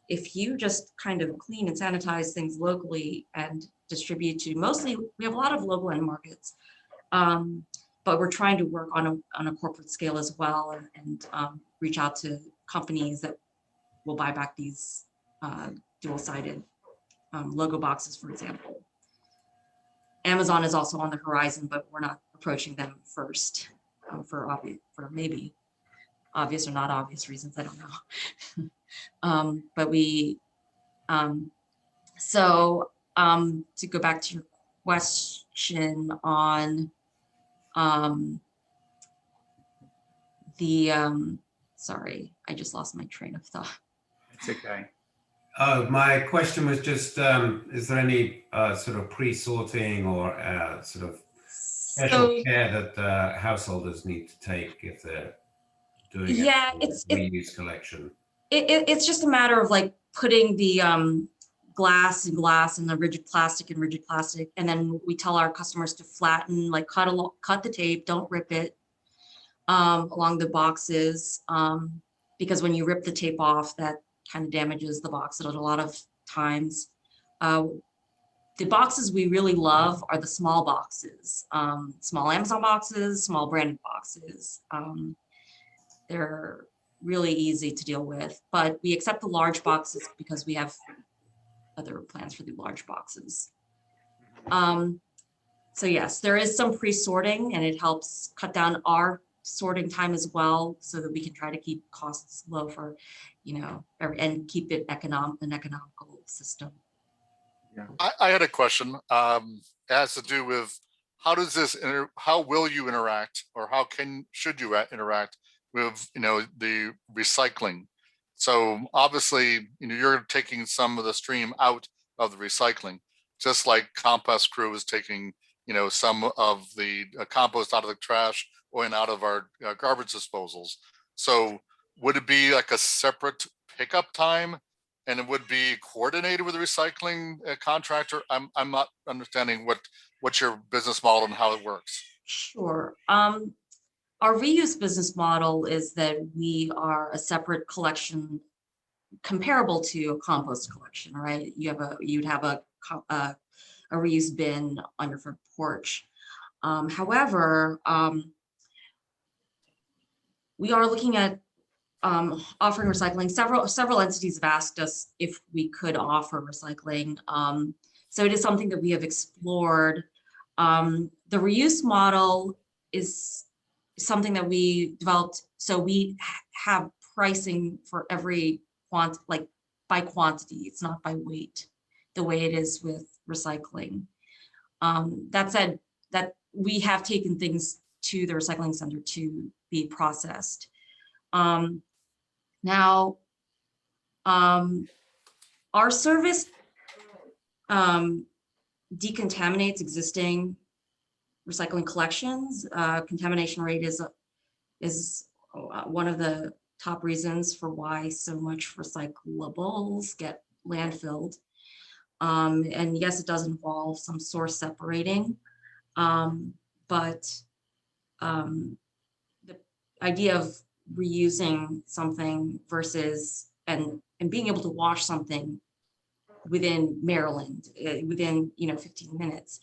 if you just kind of clean and sanitize things locally and distribute to mostly, we have a lot of local end markets, but we're trying to work on a corporate scale as well, and reach out to companies that will buy back these dual-sided logo boxes, for example. Amazon is also on the horizon, but we're not approaching them first for maybe obvious or not obvious reasons, I don't know. But we, so to go back to your question on sorry, I just lost my train of thought. It's okay. My question was just, is there any sort of pre-sorting or sort of special care that householders need to take if they're doing reuse collection? It's just a matter of like putting the glass and the rigid plastic, and then we tell our customers to flatten, like cut the tape, don't rip it along the boxes, because when you rip the tape off, that kind of damages the box a lot of times. The boxes we really love are the small boxes, small Amazon boxes, small branded boxes. They're really easy to deal with, but we accept the large boxes because we have other plans for the large boxes. So yes, there is some pre-sorting, and it helps cut down our sorting time as well, so that we can try to keep costs low for, you know, and keep it an economical system. Yeah. I had a question. It has to do with how will you interact, or should you interact with, you know, the recycling? So obviously, you know, you're taking some of the stream out of the recycling, just like Compost Crew is taking, you know, some of the compost out of the trash or out of our garbage disposals. So would it be like a separate pickup time, and it would be coordinated with the recycling contractor? I'm not understanding what's your business model and how it works. Sure. Our reuse business model is that we are a separate collection comparable to a compost collection, right? You'd have a reuse bin on your front porch. However, we are looking at offering recycling. Several entities have asked us if we could offer recycling. So it is something that we have explored. The reuse model is something that we developed. So we have pricing for every like by quantity. It's not by weight, the way it is with recycling. That said, that we have taken things to the recycling center to be processed. Now, our service decontaminates existing recycling collections. Contamination rate is one of the top reasons for why so much recyclables get landfilled. And yes, it does involve some source separating, but the idea of reusing something versus and being able to wash something within Maryland within 15 minutes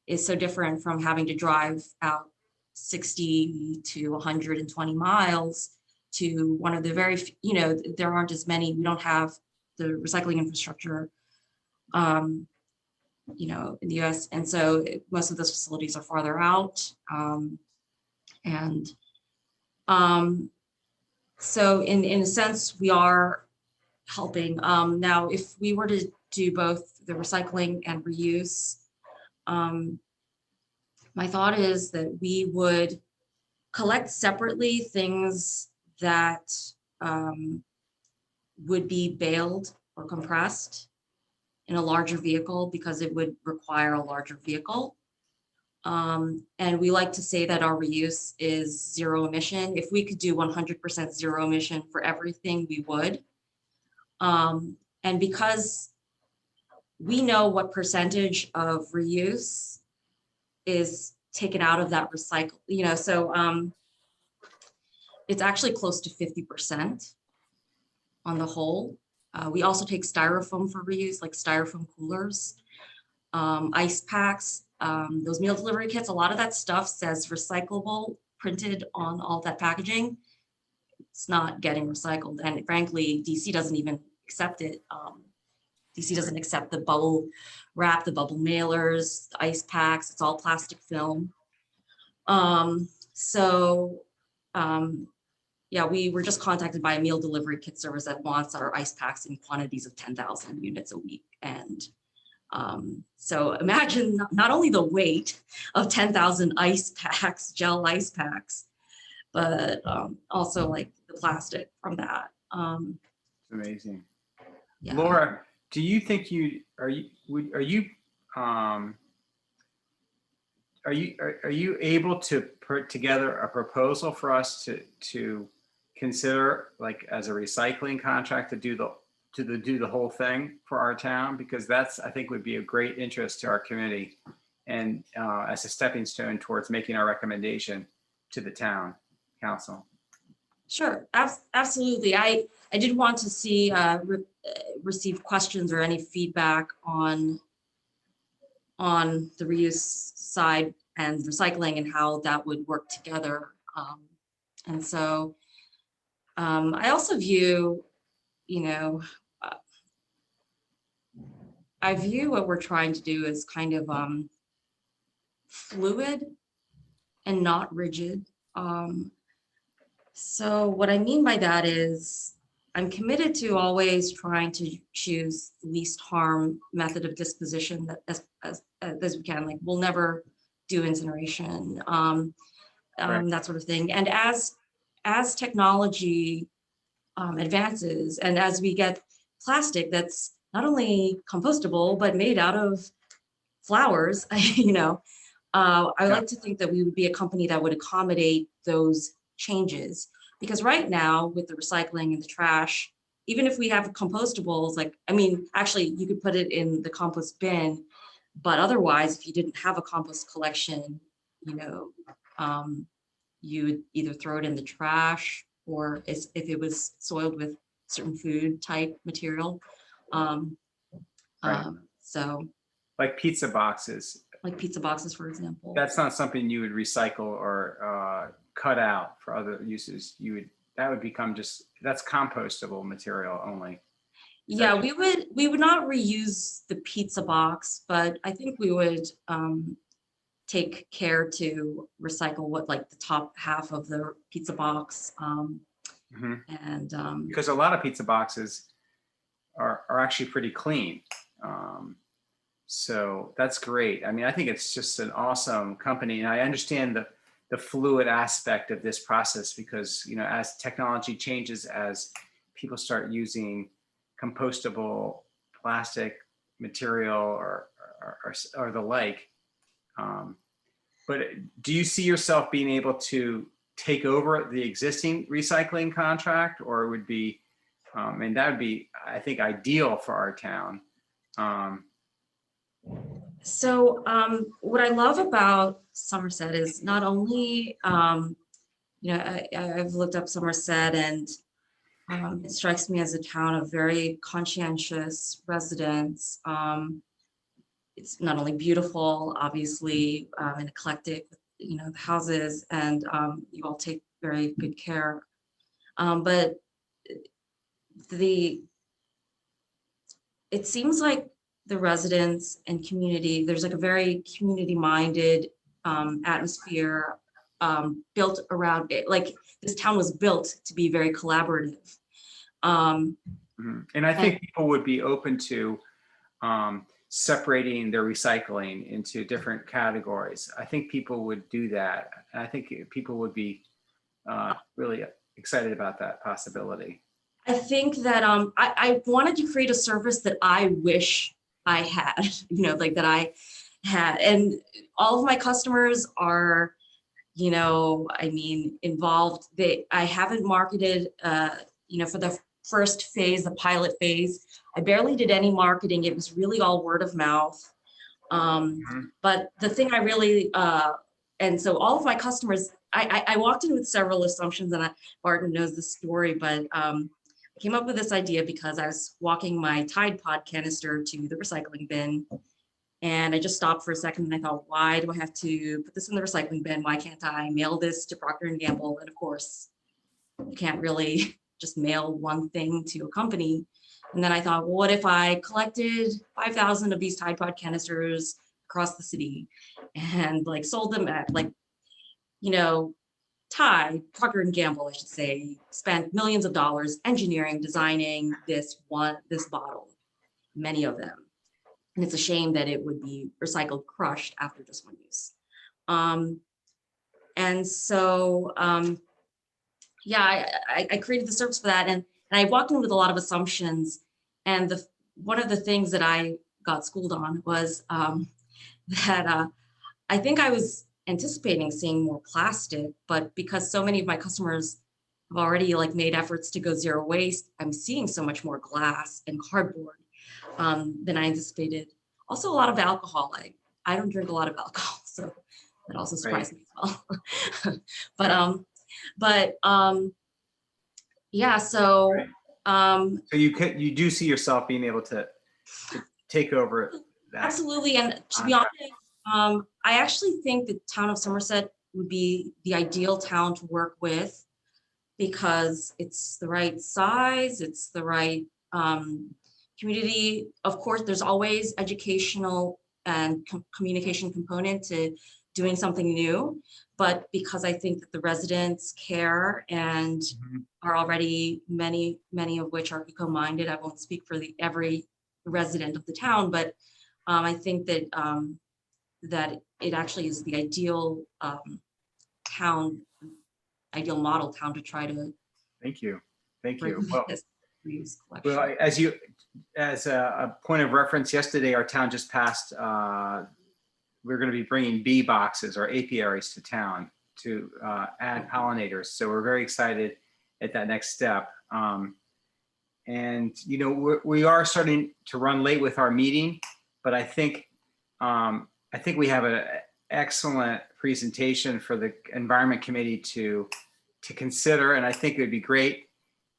is so different from having to drive out 60 to 120 miles to one of the very there aren't as many. We don't have the recycling infrastructure in the US, and so most of those facilities are farther out, so in a sense we are helping. Now if we were to do both the recycling and reuse, my thought is that we would collect separately things that would be baled or compressed in a larger vehicle because it would require a larger vehicle. And we like to say that our reuse is zero emission. If we could do 100% zero emission for everything, we would. And because we know what percentage of reuse is taken out of that recycle, so it's actually close to 50% on the whole. We also take styrofoam for reuse, like styrofoam coolers, ice packs, those meal delivery kits. A lot of that stuff says recyclable printed on all that packaging. It's not getting recycled. And frankly, DC doesn't even accept it. DC doesn't accept the bubble wrap, the mailers, the ice packs. It's all plastic film. Yeah, we were just contacted by a meal delivery kit service that wants our ice packs in quantities of 10,000 units a week. And so imagine not only the weight of 10,000 ice packs, gel ice packs, but also like the plastic from that. It's amazing. Yeah. Laura, do you think are you able to put together a proposal for us to consider, like as a recycling contract, to do the whole thing for our town? Because that's, I think, would be of great interest to our committee, and as a stepping stone towards making our recommendation to the town council. Sure, absolutely. I did want to see receive questions or any feedback on the reuse side and recycling and how that would work together. And so I also view, I view what we're trying to do as kind of fluid and not rigid. So what I mean by that is I'm committed to always trying to choose the least harm method of disposition that as we can. Like we'll never do incineration, Right. that sort of thing. And as technology advances, and as we get plastic that's not only compostable but made out of flowers, I like to think that we would be a company that would accommodate those changes. Because right now with the recycling and the trash, even if we have compostables, actually you could put it in the compost bin, but otherwise, if you didn't have a compost collection, you would either throw it in the trash, or if it was soiled with certain food type material. Right. So Like pizza boxes. like pizza boxes, for example. That's not something you would recycle or cut out for other uses. You would that would become that's compostable material only. Yeah, we would not reuse the pizza box, but I think we would take care to recycle what, like the top half of the pizza box. Mhm. And Because a lot of pizza boxes are actually pretty clean. So that's great. I mean, I think it's just an awesome company, and I understand the fluid aspect of this process because, you know, as technology changes, as people start using compostable plastic material or the like. But do you see yourself being able to take over the existing recycling contract, or it would be, and that would be, I think, ideal for our town. so what I love about Somerset is not only, you know, I've looked up Somerset, and it strikes me as a town of very conscientious residents. It's not only beautiful, obviously, and eclectic, you know, the houses, and you all take very good care. But it seems like the residents and community, there's like a very community-minded atmosphere built around it. Like this town was built to be very collaborative. And I think people would be open to separating their recycling into different categories. I think people would do that. And I think people would be really excited about that possibility. I think that I wanted to create a service that I wish I had, you know, like that I had. And all of my customers are, you know, I mean, involved. I haven't marketed, you know, for the first phase, the pilot phase. I barely did any marketing. It was really all word of mouth. But the thing I really, and so all of my customers, I walked in with several assumptions, and Barton knows the story, but I came up with this idea because I was walking my Tide Pod canister to the recycling bin, and I just stopped for a second and I thought, why do I have to put this in the recycling bin? Why can't I mail this to Procter & Gamble? And of course, you can't really just mail one thing to a company. And then I thought, well, what if I collected 5,000 of these Tide Pod canisters across the city and like sold them at, like, you know, Tide, Procter & Gamble, I should say, spent millions of dollars engineering, designing this bottle, many of them. And it's a shame that it would be recycled, crushed after just one use. And so, yeah, I created the service for that. And I walked in with a lot of assumptions. And one of the things that I got schooled on was that I think I was anticipating seeing more plastic, but because so many of my customers have already like made efforts to go zero waste, I'm seeing so much more glass and cardboard than I anticipated. Also a lot of alcohol. I don't drink a lot of alcohol, so that also surprised me as well. but yeah, so so you do see yourself being able to take over that. Absolutely. And to be honest, I actually think the town of Somerset would be the ideal town to work with because it's the right size, it's the right community. Of course, there's always educational and communication component to doing something new, but because I think that the residents care and are already many of which are eco-minded, I won't speak for every resident of the town, but I think that that it actually is the ideal ideal model town to try to. Thank you. Well, as a point of reference, yesterday our town just passed. We're going to be bringing bee boxes or apiaries to town to add pollinators. So we're very excited at that next step. And you know, we are starting to run late with our meeting, but I think we have an excellent presentation for the Environment Committee to consider, and I think it would be great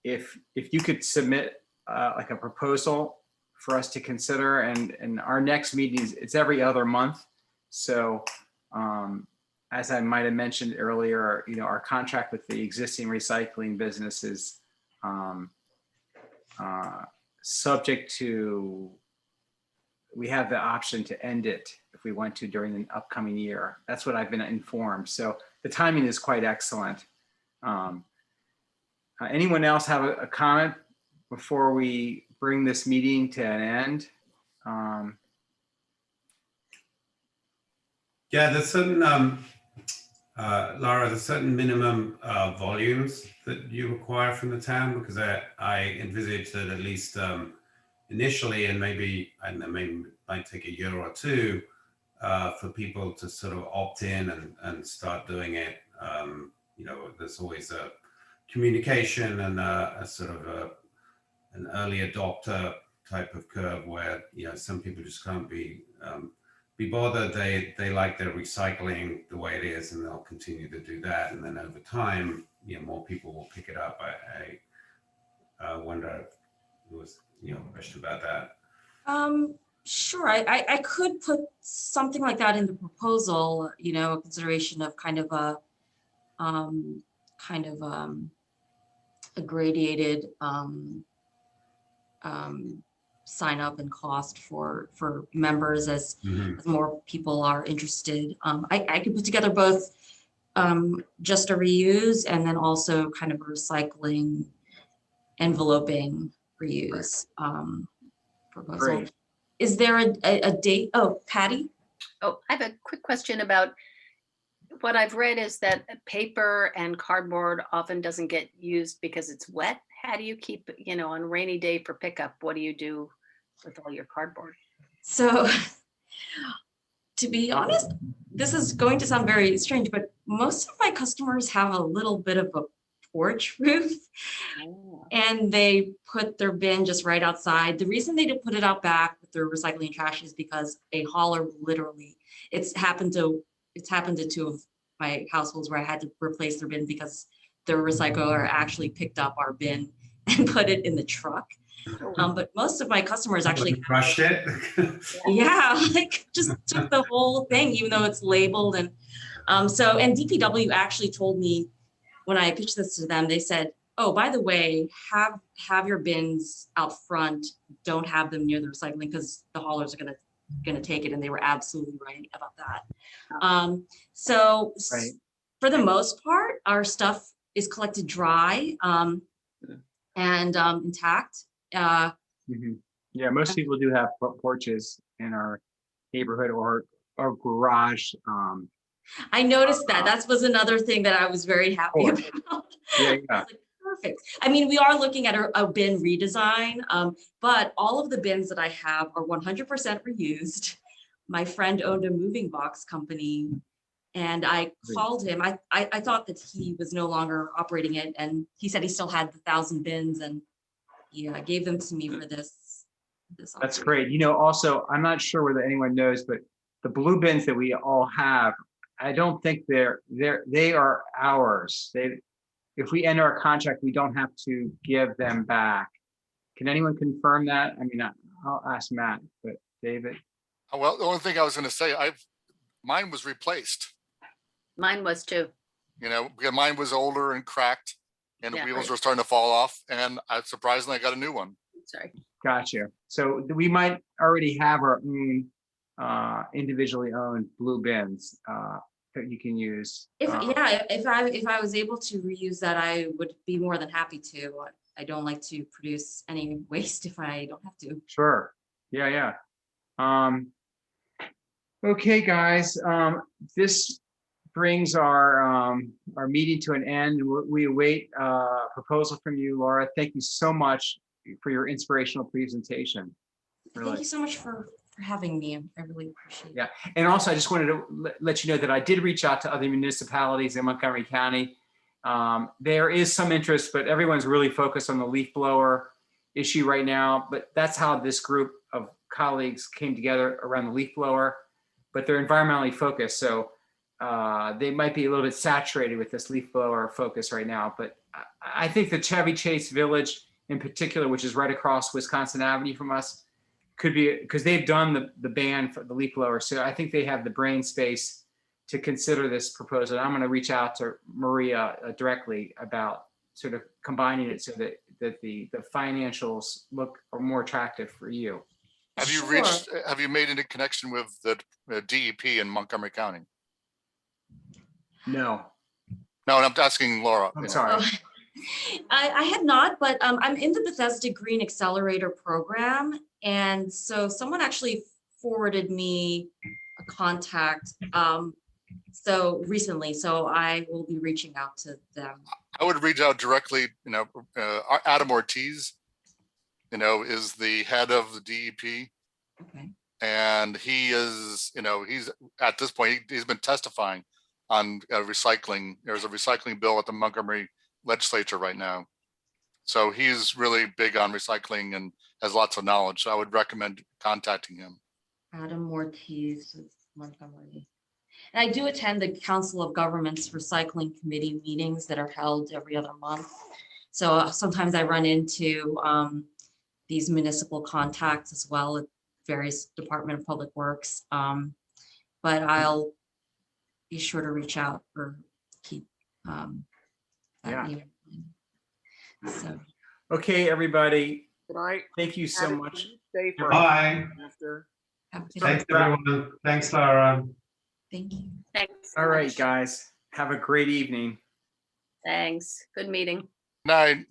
if you could submit like a proposal for us to consider. And our next meeting it's every other month, so as I might have mentioned earlier, our contract with the existing recycling business is subject to, we have the option to end it if we want to during the upcoming year. That's what I've been informed. So the timing is quite excellent. Anyone else have a comment before we bring this meeting to an end? Yeah, there's certain, Lara, there's certain minimum volumes that you require from the town, because I envisage that at least initially, and maybe, I don't know, maybe it might take a year or two for people to sort of opt in and start doing it. There's always a communication and a sort of an early adopter type of curve where, some people just can't be bothered. They like their recycling the way it is, and they'll continue to do that. And then over time, more people will pick it up. I wonder if there was, a question about that. Sure, I could put something like that in the proposal, a consideration of kind of a gradated sign up and cost for members as more people are interested. I could put together both just a reuse and then also kind of a recycling enveloping reuse proposal. Great. Is there a date? Oh, Patty? Oh, I have a quick question about what I've read is that paper and cardboard often doesn't get used because it's wet. How do you keep, on a rainy day for pickup, what do you do with all your cardboard? So, to be honest, this is going to sound very strange, but most of my customers have a little bit of a porch roof, and they put their bin just right outside. The reason they didn't put it out back with their recycling trash is because a hauler literally, it's happened to two of my households where I had to replace their bin because the recycler actually picked up our bin and put it in the truck. But most of my customers actually crushed it. Yeah, just took the whole thing, even though it's labeled. And and DPW actually told me when I pitched this to them, they said, oh, by the way, have your bins out front, don't have them near the recycling because the haulers are gonna take it. And they were absolutely right about that. Right. For the most part, our stuff is collected dry and intact. Yeah, most people do have porches in our neighborhood or garage. I noticed that. That was another thing that I was very happy about. Yeah. Perfect. I mean, we are looking at a bin redesign, but all of the bins that I have are 100% reused. My friend owned a moving box company, and I called him. I thought that he was no longer operating it, and he said he still had the 1,000 bins, and he gave them to me for this. That's great. Also, I'm not sure whether anyone knows, but the blue bins that we all have, I don't think they are ours. If we end our contract, we don't have to give them back. Can anyone confirm that? I mean, I'll ask Matt, but David. Well, the only thing I was going to say, mine was replaced. Mine was too. Because mine was older and cracked, and the Yeah, wheels right. were starting to fall off, and surprisingly, I got a new one. Sorry. Gotcha. So we might already have our own individually owned blue bins that you can use. If I was able to reuse that, I would be more than happy to. I don't like to produce any waste if I don't have to. Sure. Yeah. Okay, guys. This brings our meeting to an end. We await a proposal from you, Laura. Thank you so much for your inspirational presentation. Really. Thank you so much for having me. I really appreciate it. Yeah, and also I just wanted to let you know that I did reach out to other municipalities in Montgomery County. There is some interest, but everyone's really focused on the leaf blower issue right now. But that's how this group of colleagues came together around the leaf blower, but they're environmentally focused. So they might be a little bit saturated with this leaf blower focus right now. But I think the Chevy Chase Village in particular, which is right across Wisconsin Avenue from us, could be, because they've done the ban for the leaf blower. So I think they have the brain space to consider this proposal. I'm going to reach out to Maria directly about sort of combining it so that the financials look more attractive for you. Have you Sure. have you made any connection with the DEP in Montgomery County? No, No, I'm asking Laura. I'm you know. sorry. Oh, I have not, but I'm in the Bethesda Green Accelerator program. And so someone actually forwarded me a contact so recently, so I will be reaching out to them. I would reach out directly, Adam Ortiz, is the head of the DEP. Okay. And he is, he's at this point, he's been testifying on recycling. There's a recycling bill at the Montgomery legislature right now. So he's really big on recycling and has lots of knowledge. So I would recommend contacting him. Adam Ortiz with Montgomery. And I do attend the Council of Governments Recycling Committee meetings that are held every other month. So sometimes I run into these municipal contacts as well at various Department of Public Works. But I'll be sure to reach out or keep that Yeah. email. So Okay, everybody. Good night. Thank you so much. Stay for Bye. after. have a good Thanks, day. everyone. Thanks, Lara. Thank you. Thanks. so All right, much. guys. Have a great evening. Thanks. Good meeting. Night.